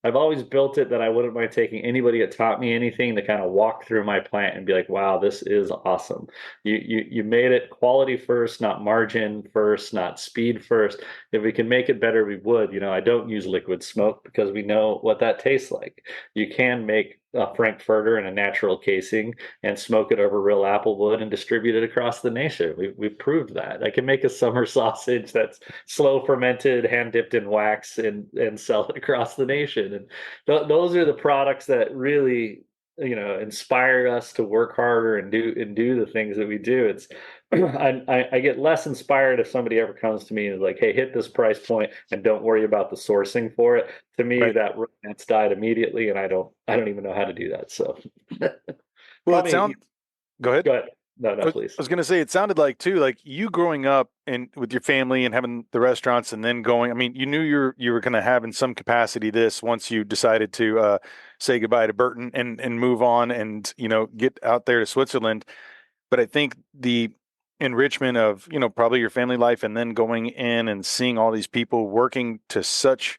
I've always built it that I wouldn't mind taking anybody that taught me anything to kind of walk through my plant and be like, wow, this is awesome. You made it quality first, not margin first, not speed first. If we can make it better, we would. I don't use liquid smoke because we know what that tastes like. You can make a frankfurter in a natural casing and smoke it over real apple wood and distribute it across the nation. We've proved that. I can make a summer sausage that's slow fermented, hand dipped in wax, and sell it across the nation. And those are the products that really inspire us to work harder and do the things that we do. It's I get less inspired if somebody ever comes to me and is like, hey, hit this price point and don't worry about the sourcing for it. To me, Right. that romance died immediately, and I don't even know how to do that. So Well, go ahead. go ahead. No, I no, was, please. I was going to say, it sounded like too, like you growing up and with your family and having the restaurants and then going. I mean, you knew you were going to have in some capacity this once you decided to say goodbye to Burton and move on and get out there to Switzerland. But I think the enrichment of probably your family life and then going in and seeing all these people working to such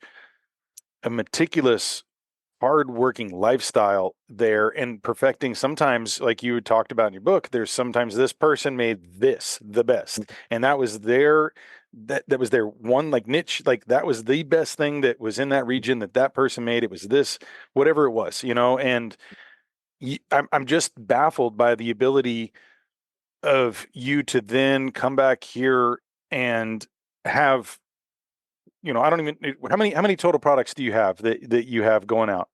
a meticulous hardworking lifestyle there and perfecting sometimes like you had talked about in your book, there's sometimes this person made this the best and that was that was their one like niche, like that was the best thing that was in that region that person made. It was this whatever it was, and I'm just baffled by the ability of you to then come back here and have I don't even how many total products do you have that you have going out?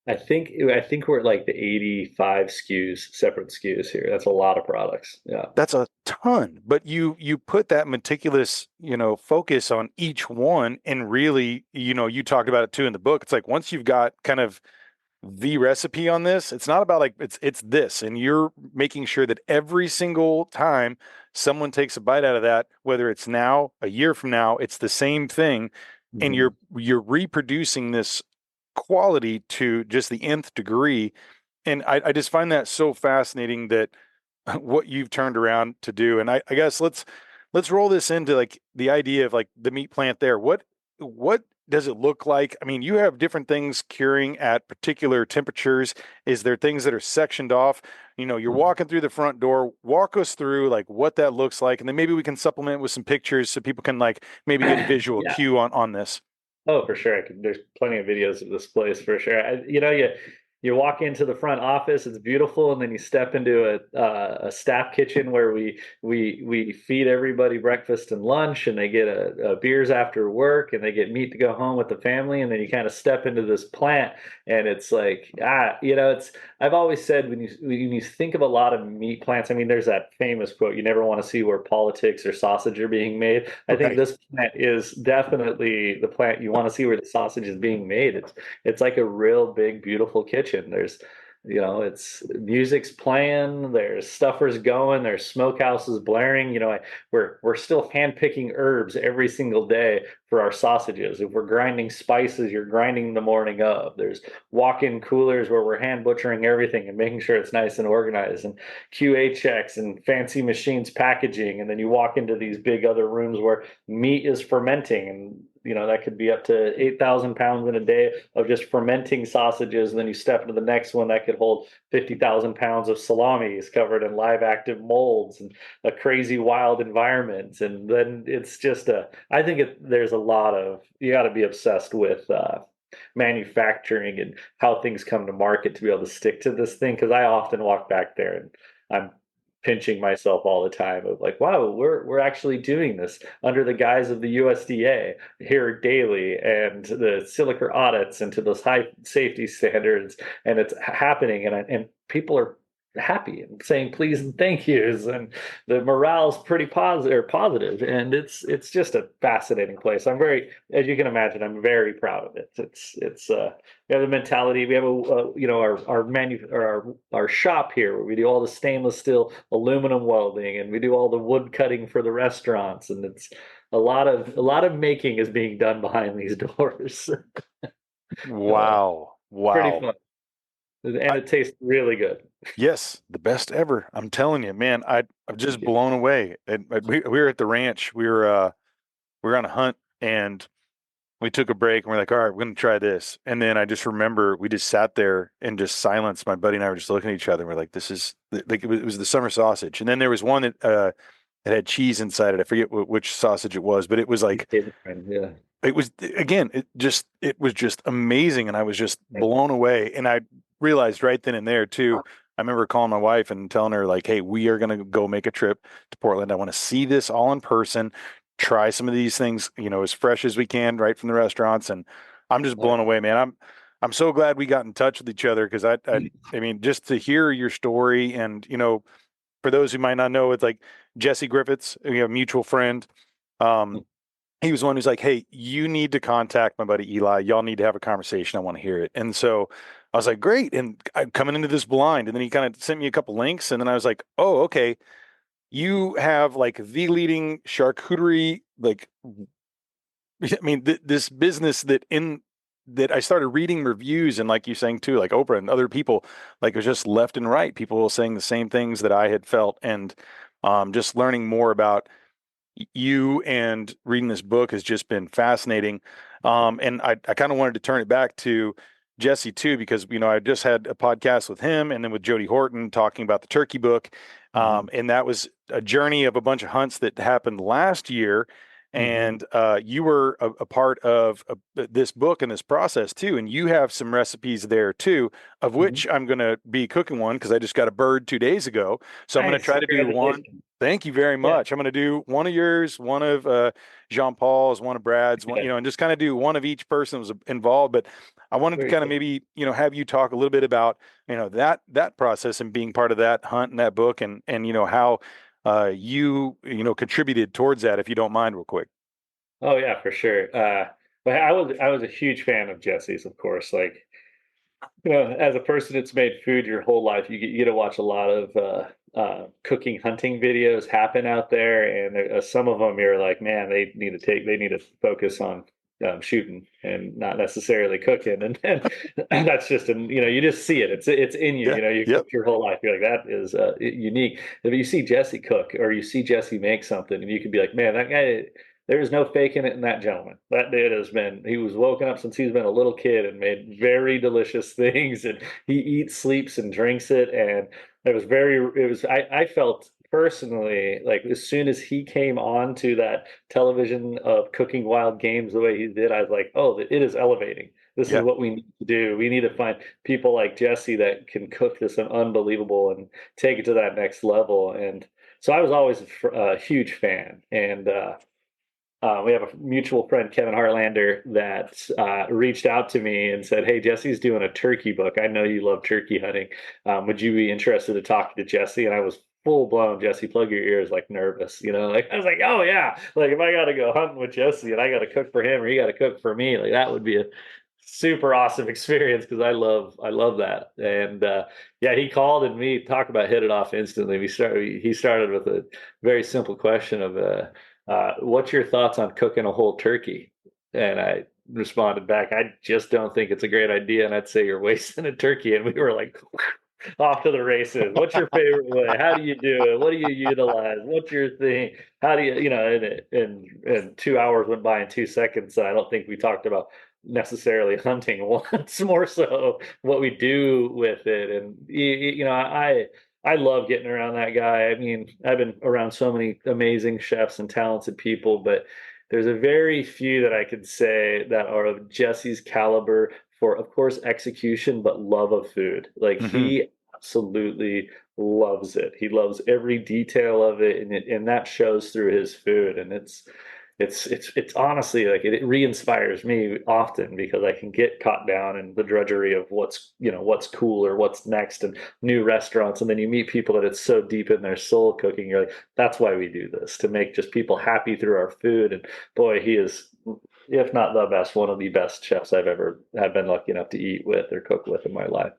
I think we're at like the 85 SKUs, separate SKUs here. That's a lot of products. Yeah. That's a ton, but you put that meticulous, focus on each one, and really, you talked about it too in the book. It's like once you've got kind of the recipe on this, it's not about like it's this, and you're making sure that every single time someone takes a bite out of that, whether it's now, a year from now, it's the same thing, and Mhm. you're reproducing this quality to just the nth degree. And I just find that so fascinating that what you've turned around to do. And I guess let's roll this into like the idea of like the meat plant there. What does it look like? I mean, you have different things curing at particular temperatures. Is there things that are sectioned off? You're walking through the front door. Walk us through like what that looks like, and then maybe we can supplement with some pictures so people can like maybe get a visual Yeah. cue on this. Oh, for sure. There's plenty of videos of this place for sure. You walk into the front office, it's beautiful, and then you step into a staff kitchen where we feed everybody breakfast and lunch, and they get a beers after work, and they get meat to go home with the family, and then you kind of step into this plant, and it's like it's. I've always said when you think of a lot of meat plants, I mean, there's that famous quote, "You never want to see where politics or sausage are being made." I think Right. this plant is definitely the plant you want to see where the sausage is being made. It's like a real big, beautiful kitchen. It's music's playing, there's stuffers going, there's smokehouses blaring. We're still handpicking herbs every single day for our sausages. If we're grinding spices, you're grinding the morning of. There's walk-in coolers where we're hand butchering everything and making sure it's nice and organized, and QA checks and fancy machines packaging. And then you walk into these big other rooms where meat is fermenting, and that could be up to 8,000 pounds in a day of just fermenting sausages. And then you step into the next one that could hold 50,000 pounds of salamis covered in live active molds, and a crazy wild environment. And then it's just I think there's a lot of, you got to be obsessed with manufacturing and how things come to market to be able to stick to this thing. Cause I often walk back there and I'm pinching myself all the time of like, wow, we're actually doing this under the guise of the USDA here daily, and the silica audits and to those high safety standards, and it's happening, and people are happy and saying please and thank yous, and the morale's pretty positive, and it's just a fascinating place. I'm very, as you can imagine, I'm very proud of it. It's we have the mentality. We have our shop here where we do all the stainless steel aluminum welding, and we do all the wood cutting for the restaurants, and it's a lot of making is being done behind these doors. Wow. Pretty Wow. fun, and I, it tastes really good. yes, the best ever. I'm telling you, man, I'm Thank just you. blown away. And we were at the ranch. We were on a hunt, and we took a break, and we're like, all right, we're going to try this. And then I just remember we just sat there and just silence. My buddy and I were just looking at each other. And we're like, this is like, it was the summer sausage. And then there was one that had cheese inside it. I forget which sausage it was, but it was like, Yeah. it was, again, it was just amazing. And I was just Thank blown away. And I realized right then and there too, I remember calling my wife and telling her like, hey, we are going to go make a trip to Portland. I want to see this all in person, try some of these things, as fresh as we can, right from the restaurants. And I'm just blown away, man. I'm so glad we got in touch with each other, because I mean, just to hear your story, and, for those who might not know, it's like Jesse Griffiths, we have a mutual friend. Um, he was one who's like, hey, you need to contact my buddy Eli. Y'all need to have a conversation. I want to hear it. And so I was like, great. And I'm coming into this blind. And then he kind of sent me a couple links. And then I was like, oh, okay. You have like the leading charcuterie, like, I mean, this business that I started reading reviews, and like you saying too, like Oprah and other people, like it was just left and right. People were saying the same things that I had felt. And just learning more about you and reading this book has just been fascinating. And I kind of wanted to turn it back to Jesse too, because I just had a podcast with him and then with Jody Horton talking about the turkey book. Mhm. And that was a journey of a bunch of hunts that happened last year. Hmm. and you were a part of this book and this process too, and you have some recipes there too, of Hmm. which I'm going to be cooking one because I just got a bird 2 days ago. So I'm going to Nice. try to do one. Congratulations. Thank you very Yeah. much. I'm going to do one of yours, one of Jean Paul's, one of Brad's, one, Yeah. and just kind of do one of each person was involved. But I wanted to Very kind of cool. maybe, have you talk a little bit about, that process and being part of that hunt and that book, and how contributed towards that, if you don't mind, real quick. Oh yeah, for sure. But I was a huge fan of Jesse's, of course. Like, as a person that's made food your whole life, you get to watch a lot of cooking, hunting videos happen out there, and some of them you're like, man, they need to focus on shooting and not necessarily cooking, and that's just you just see it. It's in you. Yeah. You Yep. cook your whole life. You're like that is unique. If you see Jesse cook or you see Jesse make something, and you can be like, man, that guy. There is no faking it in that gentleman. That dude he was woken up since he's been a little kid and made very delicious things. And he eats, sleeps, and drinks it. And I felt personally like as soon as he came on to that television of cooking wild games the way he did, I was like, oh, it is elevating. This is Yeah. what we need to do. We need to find people like Jesse that can cook this unbelievable and take it to that next level. And so I was always a huge fan. And, we have a mutual friend, Kevin Hartlander, that reached out to me and said, "Hey, Jesse's doing a turkey book. I know you love turkey hunting. Would you be interested to talk to Jesse?" And I was full blown Jesse, plug your ears, like nervous, like I was like, "Oh yeah, like if I got to go hunting with Jesse and I got to cook for him or he got to cook for me, like that would be a super awesome experience because I love that." And yeah, he called and we talked about hit it off instantly. He started with a very simple question of what's your thoughts on cooking a whole turkey? And I responded back, I just don't think it's a great idea. And I'd say you're wasting a turkey. And we were like, off to the races. What's your favorite way? How do you do it? What do you utilize? What's your thing? How do and 2 hours went by in 2 seconds. I don't think we talked about necessarily hunting once, more so what we do with it. And, I love getting around that guy. I mean, I've been around so many amazing chefs and talented people, but there's a very few that I could say that are of Jesse's caliber for, of course, execution, but love of food. Like Hmm. he absolutely loves it. He loves every detail of it, and that shows through his food. And it's honestly like it re-inspires me often because I can get caught down in the drudgery of what's cool or what's next and new restaurants, and then you meet people that it's so deep in their soul cooking. You're like, that's why we do this, to make just people happy through our food. And boy, he is, if not the best, one of the best chefs I've ever have been lucky enough to eat with or cook with in my life.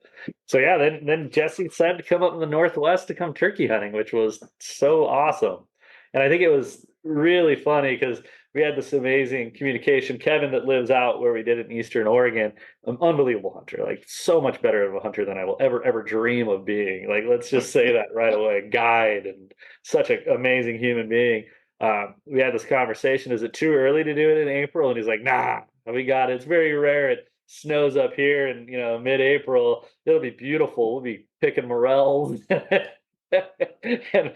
So yeah, then Jesse decided to come up in the Northwest to come turkey hunting, which was so awesome. And I think it was really funny because we had this amazing communication. Kevin, that lives out where we did it in Eastern Oregon, an unbelievable hunter, like so much better of a hunter than I will ever dream of being. Like, let's just say that right away. Guide and such an amazing human being. We had this conversation. Is it too early to do it in April? And he's like, nah, we got it. It's very rare. It snows up here in mid-April. It'll be beautiful. We'll be picking morels and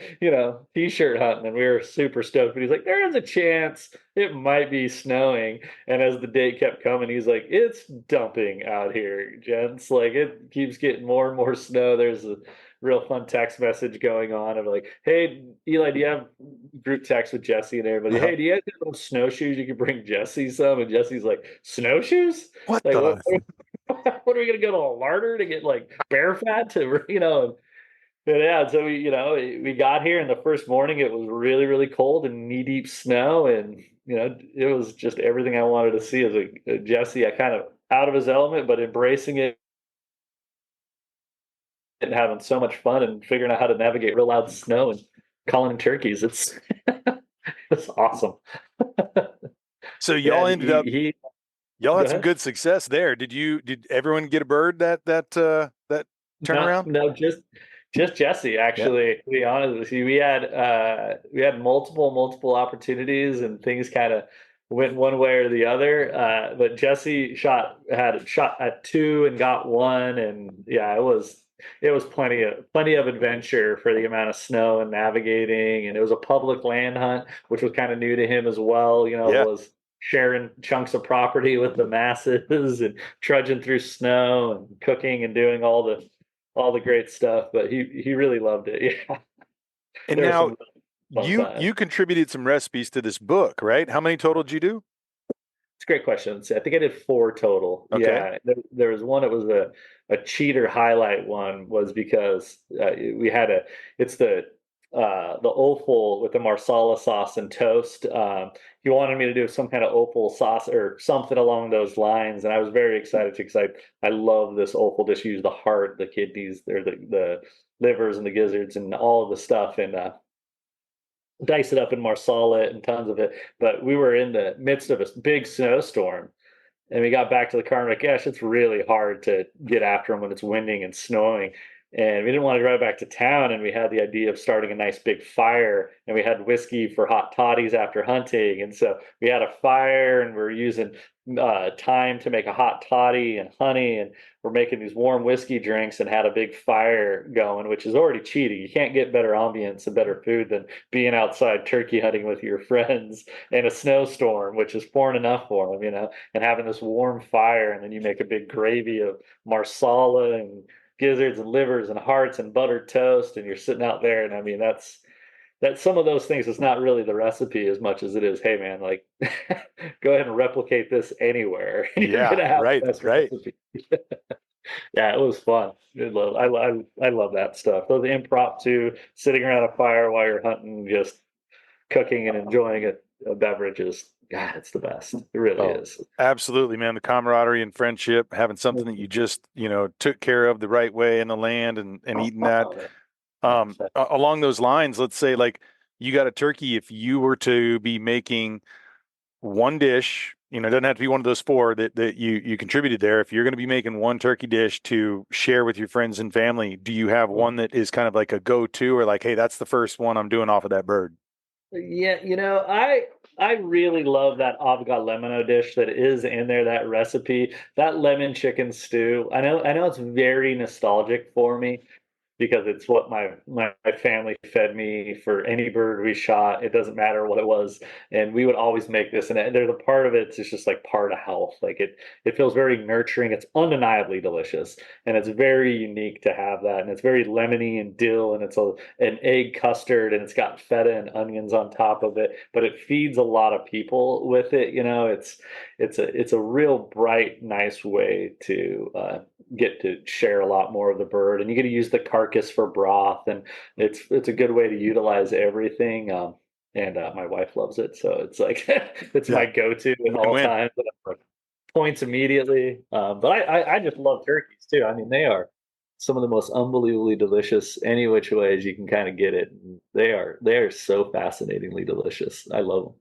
t-shirt hunting, and we were super stoked. But he's like, there is a chance it might be snowing. And as the day kept coming, he's like, it's dumping out here, gents. Like it keeps getting more and more snow. There's a real fun text message going on of like, hey, Eli, do you have group text with Jesse and everybody? Uh-huh. Hey, do you have some snowshoes? You can bring Jesse some. And Jesse's like, snowshoes? What Like, what? the? What are we gonna go to a larder to get like bear fat to But yeah, so we got here, and the first morning it was really really cold and knee deep snow, and it was just everything I wanted to see as a Jesse. I kind of out of his element, but embracing it and having so much fun and figuring out how to navigate real loud snow and calling turkeys. It's awesome. So Yeah, y'all and ended up he y'all go had some ahead. good success there. Did everyone get a bird that No, turnaround? no, just Jesse. Yeah. Actually, to be honest with you, we had multiple opportunities, and things kind of went one way or the other. But Jesse had shot at two and got one, and yeah, it was. it was plenty of adventure for the amount of snow and navigating, and it was a public land hunt, which was kind of new to him as well. Yeah. Was sharing chunks of property with the masses and trudging through snow and cooking and doing all the great stuff. But he really loved it. Yeah, And there were now some fun times. you contributed some recipes to this book, right? How many total did you do? It's a great question. I think I did four total. Okay. Yeah, there was one. It was a cheater highlight one was because we had it's the offal with the marsala sauce and toast. He wanted me to do some kind of offal sauce or something along those lines, and I was very excited because I love this offal dish. Use the heart, the kidneys, or the livers and the gizzards and all of the stuff, and dice it up in marsala and tons of it. But we were in the midst of a big snowstorm, and we got back to the car and like, gosh, it's really hard to get after them when it's winding and snowing. And we didn't want to drive back to town. And we had the idea of starting a nice big fire. And we had whiskey for hot toddies after hunting. And so we had a fire and we're using thyme to make a hot toddy and honey. And we're making these warm whiskey drinks and had a big fire going, which is already cheating. You can't get better ambience and better food than being outside turkey hunting with your friends in a snowstorm, which is pouring enough for them, and having this warm fire. And then you make a big gravy of marsala and gizzards and livers and hearts and buttered toast, and you're sitting out there. And I mean, that's some of those things is not really the recipe as much as it is, hey man, like go ahead and replicate this anywhere. You're Yeah, gonna have right, the best right. recipe. Yeah, it was fun. I love that stuff. Those impromptu sitting around a fire while you're hunting, just cooking and enjoying a beverage is, God, it's the best. It really Oh, is. absolutely, man. The camaraderie and friendship, having something that you just, took care of the right way in the land and eating that. Along those lines, let's say like you got a turkey, if you were to be making one dish, it doesn't have to be one of those four that you contributed there. If you're going to be making one turkey dish to share with your friends and family, do you have one that is kind of like a go-to or like, hey, that's the first one I'm doing off of that bird? Yeah, I really love that avocado lemono dish that is in there, that recipe, that lemon chicken stew. I know it's very nostalgic for me because it's what my family fed me for any bird we shot. It doesn't matter what it was, and we would always make this. And there's a part of it's just like part of health. Like it feels very nurturing. It's undeniably delicious, and it's very unique to have that. And it's very lemony and dill, and it's an egg custard, and it's got feta and onions on top of it. But it feeds a lot of people with it. It's a real bright, nice way to get to share a lot more of the bird, and you get to use the carcass for broth, and it's a good way to utilize everything. And my wife loves it, so it's like it's Yeah, my go-to at all win-win. times. And I'm like, points immediately. But I just love turkeys too. I mean, they are some of the most unbelievably delicious any which ways you can kind of get it. They are so fascinatingly delicious. I love them.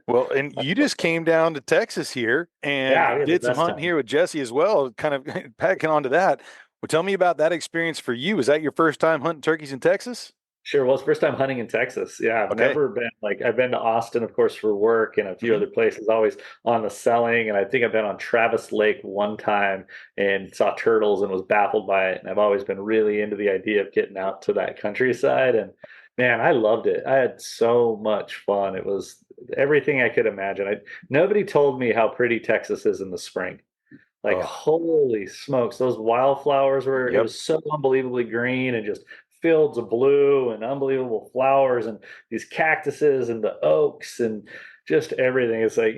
Well, and you just came down to Texas here Yeah, and we had the did some best hunting time. here with Jesse as well, kind of packing onto that. Well, tell me about that experience for you. Is that your first time hunting turkeys in Texas? Sure. Well, it's first time hunting in Texas. Yeah, I've Okay. never been I've been to Austin, of course, for work and a few Hmm. other places, always on the selling. And I think I've been on Travis Lake one time and saw turtles and was baffled by it. And I've always been really into the idea of getting out to that countryside. And man, I loved it. I had so much fun. It was everything I could imagine. Nobody told me how pretty Texas is in the spring. Like, Oh, holy smokes, those wildflowers it yep. was so unbelievably green and just fields of blue and unbelievable flowers and these cactuses and the oaks and just everything. It's like,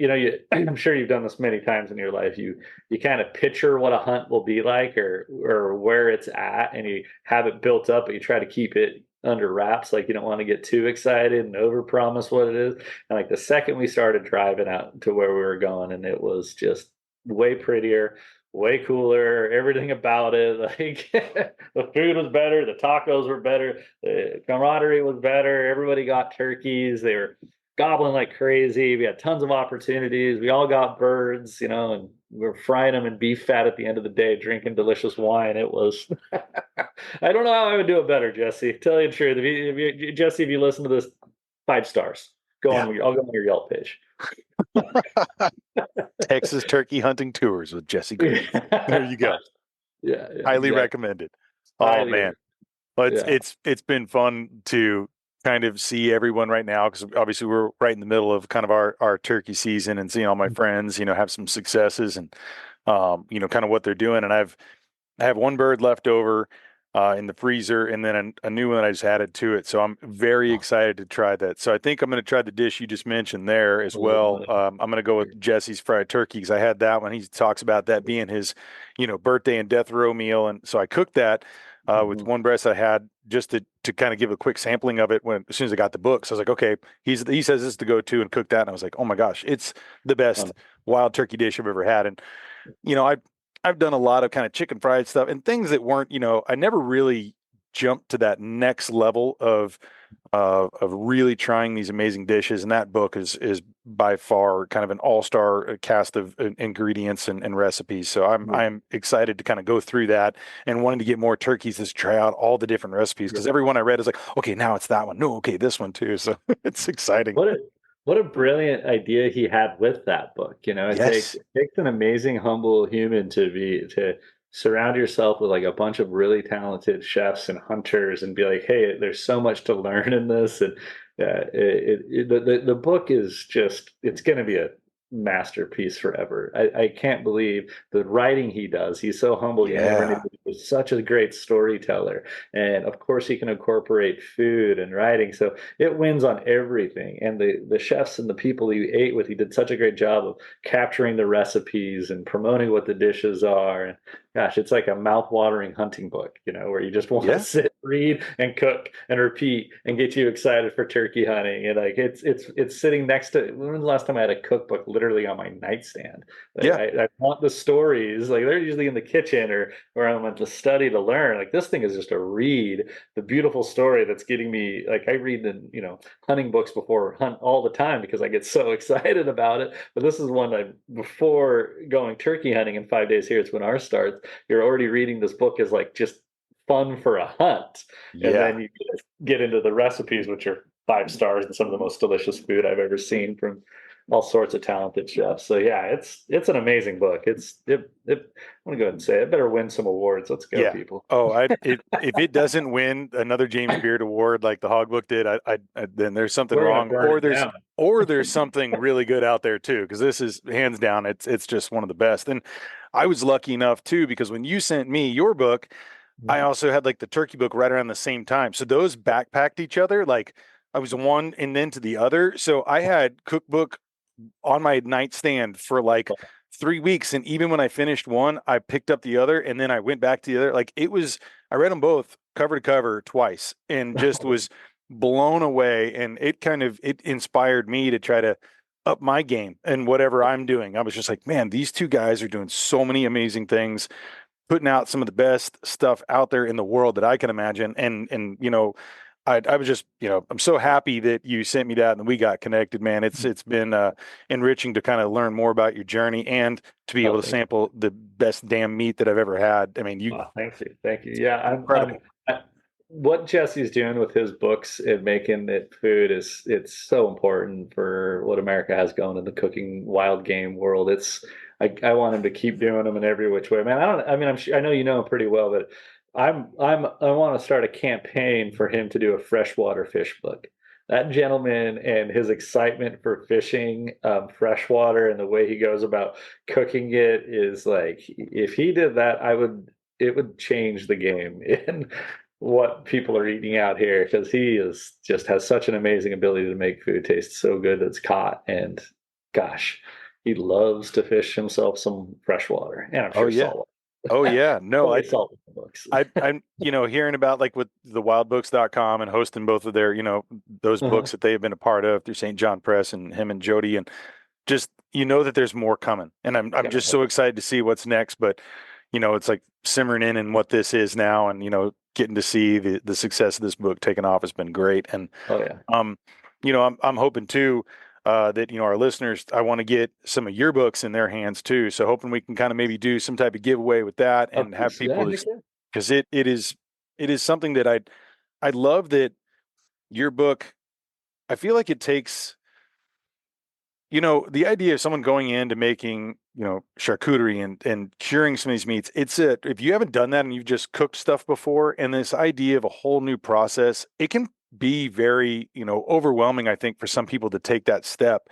I'm sure you've done this many times in your life. You kind of picture what a hunt will be like or where it's at, and you have it built up, but you try to keep it under wraps. Like, you don't want to get too excited and overpromise what it is. And like the second we started driving out to where we were going, and it was just way prettier, way cooler, everything about it. Like the food was better, the tacos were better, the camaraderie was better. Everybody got turkeys. They were gobbling like crazy. We had tons of opportunities. We all got birds, and we were frying them in beef fat at the end of the day, drinking delicious wine. It was, I don't know how I would do it better, Jesse. Tell you the truth. Jesse, if you listen to this, 5 stars. Yeah. I'll go on your Yelp page. Texas turkey hunting tours with Jesse Green. There Yeah, you go. yeah, Highly exactly. recommended. Oh Highly man. recommend. Well, it's Yeah. it's it's been fun to kind of see everyone right now because obviously we're right in the middle of kind of our turkey season and seeing all my friends, have some successes and kind of what they're doing. And I have one bird left over in the freezer, and then a new one that I just added to it. So I'm very Oh, excited to try that. So I think I'm going to try the dish you just mentioned there as well. love I'm going to go it. with Jesse's fried turkey because I had that one. He talks about that being his, birthday and death row meal, and so I cooked that with Mhm. one breast I had just to kind of give a quick sampling of it when as soon as I got the book. So I was like, okay, he says this is the go-to, and cook that, and I was like, oh my gosh, it's the best wild turkey dish I've ever had. And I've done a lot of kind of chicken fried stuff and things that weren't, I never really jumped to that next level of really trying these amazing dishes. And that book is by far kind of an all-star cast of ingredients and recipes. So I'm excited to kind of go through that and wanting to get more turkeys to try out all the different recipes Yeah. because every one I read is like, okay, now it's that one. No, okay, this one too. So it's exciting. What a what a brilliant idea he had with that book. Yes. It takes an amazing, humble human to surround yourself with like a bunch of really talented chefs and hunters and be like, hey, there's so much to learn in this. And the book is just it's going to be a masterpiece forever. I can't believe the writing he does. He's so humble. You never knew Yeah. he was such a great storyteller. And of course, he can incorporate food and writing. So it wins on everything. And the chefs and the people he ate with, he did such a great job of capturing the recipes and promoting what the dishes are. And gosh, it's like a mouth-watering hunting book, where you just want to Yeah. sit, read, and cook and repeat and get you excited for turkey hunting. And like it's sitting next to when was the last time I had a cookbook literally on my nightstand? Like Yeah. I want the stories, like they're usually in the kitchen or I'm at the study to learn. Like this thing is just a read the beautiful story that's getting me like I read the hunting books before hunt all the time because I get so excited about it. But this is one I before going turkey hunting in 5 days here. It's when ours starts. You're already reading this book as like just fun for a hunt, and Yeah. then you get into the recipes, which are 5 stars and some of the most delicious food I've ever seen from all sorts of talented chefs. So yeah, it's an amazing book. I'm gonna go ahead and say it better win some awards. Let's go, Yeah. people. Oh, if it doesn't win another James Beard Award like the Hog Book did, then there's something We're gonna wrong, burn it down. or there's something really good out there too. Because this is hands down, it's just one of the best. And I was lucky enough too, because when you sent me your book, I also had like the turkey book right around the same time. So those backpacked each other. Like I was one and then to the other. So I had cookbook on my nightstand for like 3 weeks. And even when I finished one, I picked up the other and then I went back to the other. Like I read them both cover to cover twice and just was blown away. And it inspired me to try to up my game and whatever I'm doing. I was just like, man, these two guys are doing so many amazing things, putting out some of the best stuff out there in the world that I can imagine. I was just, I'm so happy that you sent me that and we got connected, man. It's been enriching to kind of learn more about your journey and to be Oh, able to thank you. sample the best damn meat that I've ever had. I mean, you Oh, thank you. Thank you. Yeah, incredible. what Jesse's doing with his books and making it food is it's so important for what America has going in the cooking wild game world. I want him to keep doing them in every which way. Man, I mean, I know you know him pretty well, but I want to start a campaign for him to do a freshwater fish book. That gentleman and his excitement for fishing freshwater and the way he goes about cooking it is like if he did that, it would change the game in what people are eating out here because he is just has such an amazing ability to make food taste so good that's caught. And gosh, he loves to fish himself some freshwater and I'm Oh sure yeah. saltwater. Oh yeah. No, Plenty of salt in the books. I'm, hearing about like with the wildbooks.com and hosting both of their, those Uh-huh. books that they've been a part of through St. John Press and him and Jody and just, that there's more coming. And I'm just so excited to see what's next, but it's like simmering in what this is now and, getting to see the success of this book taking off has been great. And, Oh yeah. um, I'm hoping too, that, our listeners, I want to get some of your books in their hands too. So hoping we can kind of maybe do some type of giveaway with that Of and have course. Yeah, people heck just, yeah. because it is something that I love that your book, I feel like it takes, the idea of someone going into making, charcuterie and curing some of these meats, if you haven't done that and you've just cooked stuff before, and this idea of a whole new process, it can be very, overwhelming, I think, for some people to take that step.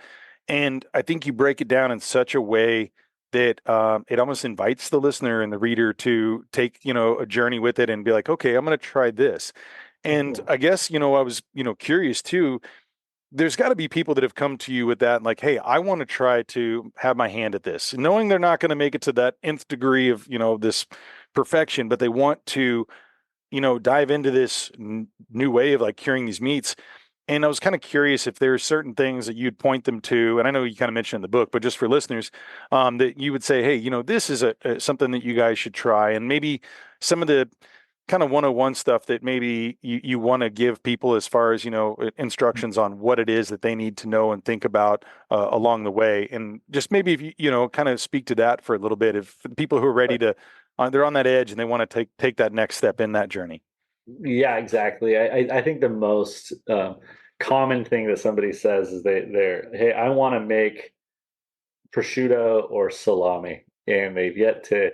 And I think you break it down in such a way that it almost invites the listener and the reader to take, a journey with it and be like, okay, I'm going to try this. And Yeah. I guess, I was, curious too. There's got to be people that have come to you with that and like, hey, I want to try to have my hand at this, knowing they're not going to make it to that nth degree of, this perfection, but they want to, dive into this new way of like curing these meats. And I was kind of curious if there's certain things that you'd point them to, and I know you kind of mentioned in the book, but just for listeners, that you would say, hey, this is something that you guys should try, and maybe some of the kind of 101 stuff that maybe you want to give people as far as instructions on what it is that they need to know and think about along the way, and just maybe if you kind of speak to that for a little bit, if for the people who are ready to, they're on that edge and they want to take that next step in that journey. Yeah, exactly. I think the most common thing that somebody says is they're, hey, I want to make prosciutto or salami, and they've yet to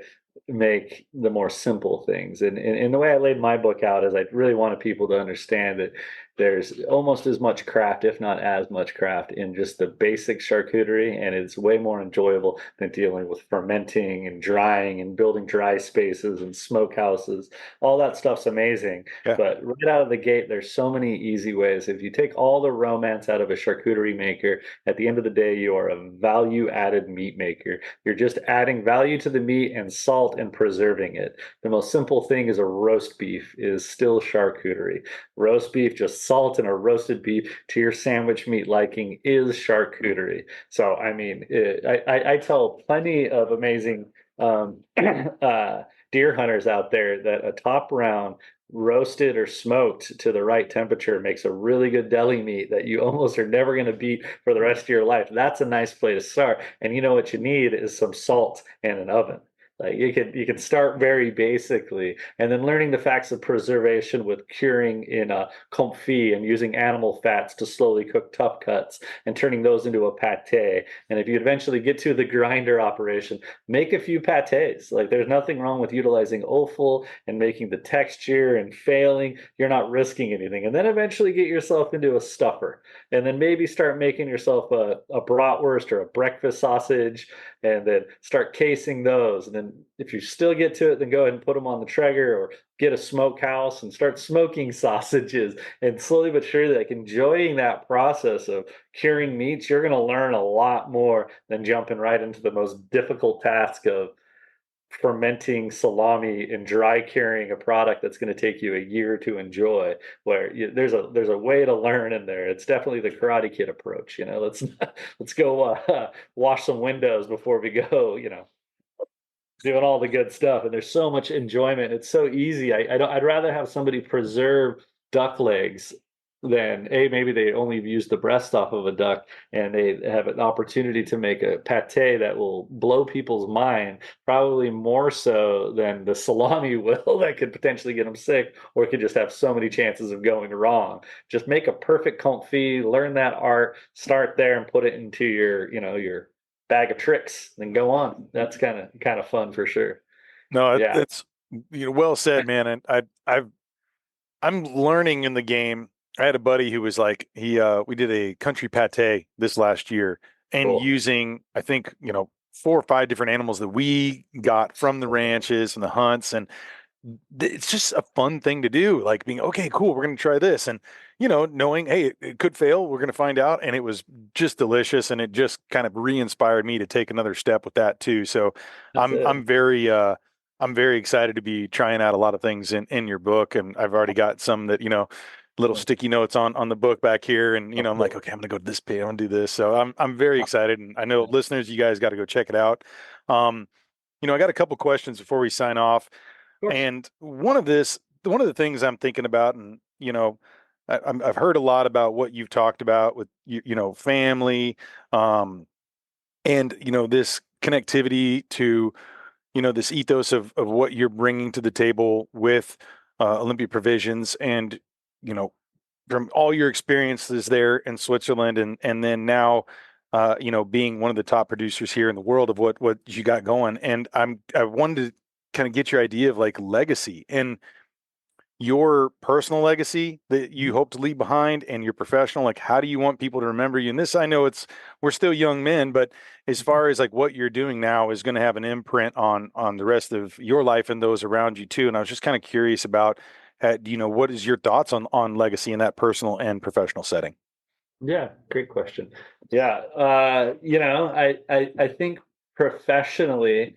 make the more simple things. And the way I laid my book out is I really wanted people to understand that there's almost as much craft, if not as much craft, in just the basic charcuterie, and it's way more enjoyable than dealing with fermenting and drying and building dry spaces and smokehouses. All that stuff's amazing, Yeah. but right out of the gate, there's so many easy ways. If you take all the romance out of a charcuterie maker, at the end of the day, you are a value added meat maker. You're just adding value to the meat and salt and preserving it. The most simple thing is a roast beef is still charcuterie. Roast beef, just salt and a roasted beef to your sandwich meat liking is charcuterie. So, I mean, I tell plenty of amazing deer hunters out there that a top round roasted or smoked to the right temperature makes a really good deli meat that you almost are never going to beat for the rest of your life. That's a nice place to start. And you know what you need is some salt and an oven. Like you can start very basically, and then learning the facts of preservation with curing in a confit and using animal fats to slowly cook tough cuts and turning those into a pate. And if you eventually get to the grinder operation, make a few pates. Like there's nothing wrong with utilizing offal and making the texture and failing. You're not risking anything. And then eventually get yourself into a stuffer, and then maybe start making yourself a bratwurst or a breakfast sausage, and then start casing those. And then if you still get to it, then go ahead and put them on the Traeger or get a smokehouse and start smoking sausages. And slowly but surely, like enjoying that process of curing meats, you're going to learn a lot more than jumping right into the most difficult task of fermenting salami and dry curing a product that's going to take you a year to enjoy. Where there's a way to learn in there. It's definitely the Karate Kid approach. Let's go wash some windows before we go. Doing all the good stuff, and there's so much enjoyment. It's so easy. I'd rather have somebody preserve duck legs than maybe they only use the breast off of a duck and they have an opportunity to make a pate that will blow people's mind, probably more so than the salami will that could potentially get them sick, or it could just have so many chances of going wrong. Just make a perfect confit, learn that art, start there and put it into your bag of tricks, then go on. That's kind of fun for sure. No, Yeah. it's well said, man. And I'm learning in the game. I had a buddy who was like, we did a country pate this last year, and Cool. using, I think, 4 or 5 different animals that we got from the ranches and the hunts. And it's just a fun thing to do, like being, okay, cool, we're going to try this. And, knowing, hey, it could fail, we're going to find out. And it was just delicious. And it just kind of re-inspired me to take another step with that too. So That's I'm, it. I'm very, I'm very excited to be trying out a lot of things in your book. And I've already got some that, little sticky notes on the book back here. And, Oh, I'm like, cool. okay, I'm going to go to this page. I'm going to do this. So I'm very excited. And I know Yeah. listeners, you guys got to go check it out. Um, I got a couple questions before we sign off. Of course. And one of the things I'm thinking about, and I've heard a lot about what you've talked about with family, um, and this connectivity to this ethos of what you're bringing to the table with Olympia Provisions, and you know from all your experiences there in Switzerland, and then now. being one of the top producers here in the world of what you got going. And I wanted to kind of get your idea of like legacy and your personal legacy that you hope to leave behind and your professional, like how do you want people to remember you? And this, I know we're still young men, but as far as like what you're doing now is going to have an imprint on the rest of your life and those around you too. And I was just kind of curious about, what is your thoughts on legacy in that personal and professional setting? Yeah, great question. Yeah, I think professionally,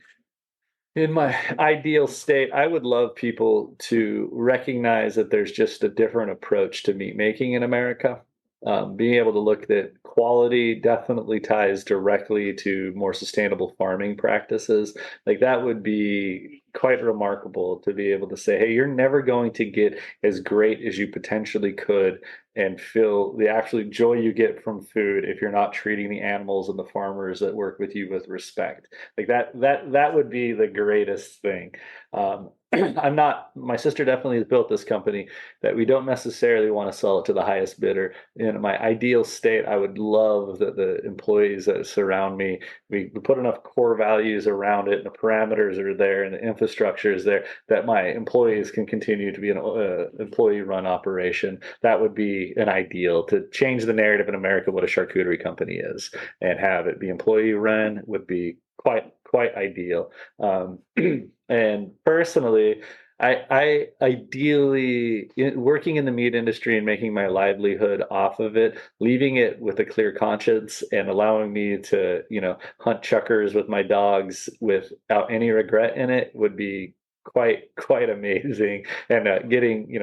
in my ideal state, I would love people to recognize that there's just a different approach to meat making in America. Being able to look that quality definitely ties directly to more sustainable farming practices. Like that would be quite remarkable to be able to say, hey, you're never going to get as great as you potentially could and feel the actual joy you get from food if you're not treating the animals and the farmers that work with you with respect. Like that would be the greatest thing. I'm not, my sister definitely has built this company that we don't necessarily want to sell it to the highest bidder. In my ideal state, I would love that the employees that surround me, we put enough core values around it and the parameters are there and the infrastructure is there that my employees can continue to be an employee run operation. That would be an ideal to change the narrative in America what a charcuterie company is and have it be employee run would be quite ideal. And personally, I ideally working in the meat industry and making my livelihood off of it, leaving it with a clear conscience and allowing me to, hunt chuckers with my dogs without any regret in it would be quite amazing. And getting,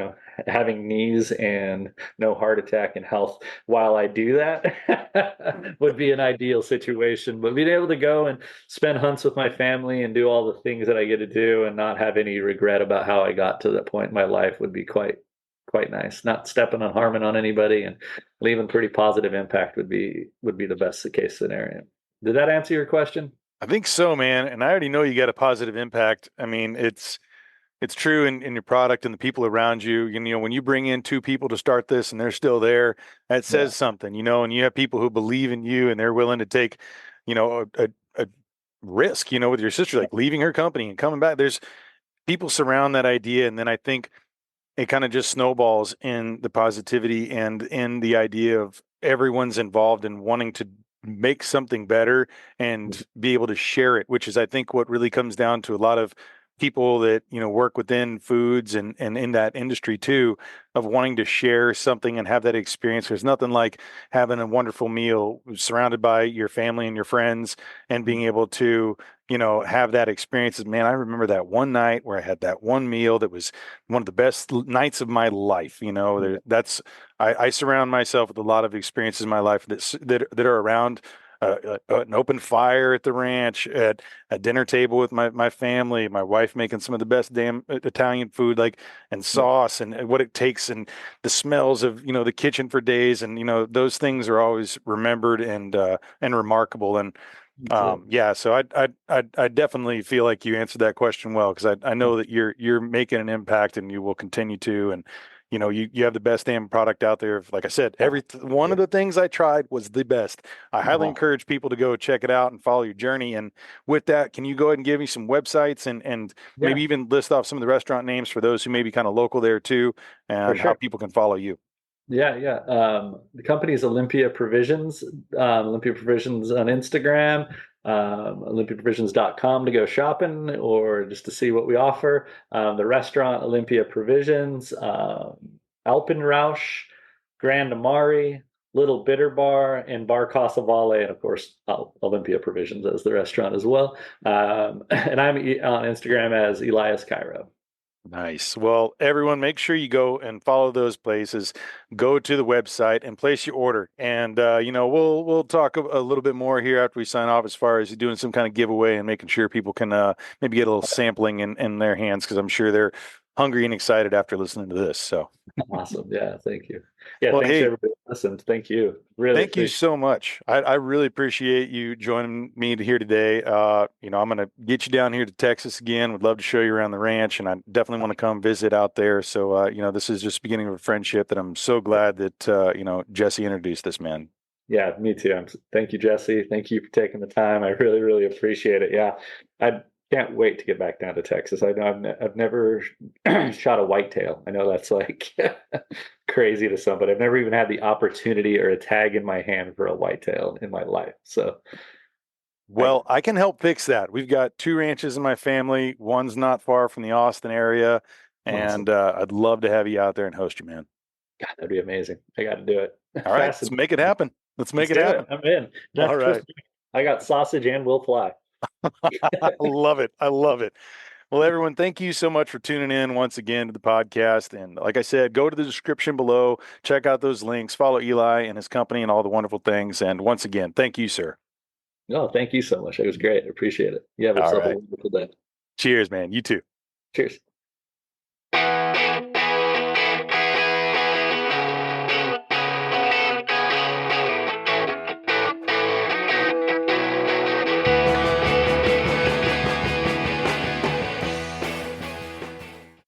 having knees and no heart attack and health while I do that would be an ideal situation. But being able to go and spend hunts with my family and do all the things that I get to do and not have any regret about how I got to that point in my life would be quite nice. Not stepping on harming on anybody and leaving pretty positive impact would be the best case scenario. Did that answer your question? I think so, man. And I already know you got a positive impact. I mean, it's true in your product and the people around you. When you bring in two people to start this and they're still there, that Yeah. says something, and you have people who believe in you and they're willing to take, a risk, with your sister, like leaving her company and coming back. There's people surround that idea. And then I think it kind of just snowballs in the positivity and in the idea of everyone's involved in wanting to make something better and be able to share it, which is, I think, what really comes down to a lot of people that, work within foods and in that industry too, of wanting to share something and have that experience. There's nothing like having a wonderful meal surrounded by your family and your friends and being able to, have that experience. Man, I remember that one night where I had that one meal that was one of the best nights of my life. I surround myself with a lot of experiences in my life that are around an open fire at the ranch, at a dinner table with my family, my wife making some of the best damn Italian food, like, and sauce and what it takes and the smells of, the kitchen for days. And, those things are always remembered and remarkable. And yeah, so I definitely feel like you answered that question well, because I know that you're making an impact and you will continue to. And you have the best damn product out there. Like I said, one of the things I tried was the best. I highly encourage people to go check it out and follow your journey. And with that, can you go ahead and give me some websites and Yeah, maybe even list off some of the restaurant names for those who may be kind of local there too, for and how sure. people can follow you? Yeah. The company is Olympia Provisions, Olympia Provisions on Instagram, olympiaprovisions.com to go shopping or just to see what we offer. The restaurant, Olympia Provisions, Alpenrausch, Grand Amari, Little Bitter Bar, and Bar Casa Valle, and of course, Olympia Provisions as the restaurant as well. And I'm on Instagram as Elias Cairo. Nice. Well, everyone, make sure you go and follow those places. Go to the website and place your order. And we'll talk a little bit more here after we sign off, as far as doing some kind of giveaway and making sure people can maybe get a little sampling in their hands, because I'm sure they're hungry and excited after listening to this. So, Awesome. Yeah, thank you. Yeah, well, thanks hey, everybody who listened. Thank you. Really thank you appreciate so much. I really appreciate you joining me here today. I'm going to get you down here to Texas again. Would love to show you around the ranch, and I definitely want to come visit out there. So, this is just beginning of a friendship that I'm so glad that, Jesse introduced this man. Yeah, me too. Thank you, Jesse. Thank you for taking the time. I really, really appreciate it. Yeah, I can't wait to get back down to Texas. I know I've never shot a whitetail. I know that's like crazy to some, but I've never even had the opportunity or a tag in my hand for a whitetail in my life. So I, Well, I can help fix that. We've got two ranches in my family. One's not far from the Austin area, awesome. and I'd love to have you out there and host you, man. God, that'd be amazing. I got to do it. All right, let's Fascinating. make it happen. Let's make Let's it do it. happen. I'm in. All Just right. trust me. I got sausage and will fly. I love it. I love it. Well, everyone, thank you so much for tuning in once again to the podcast. And like I said, go to the description below, check out those links, follow Eli and his company and all the wonderful things. And once again, thank you, sir. No, thank you so much. It was great. I appreciate it. You have All yourself a right. wonderful day. Cheers, man. You too. Cheers.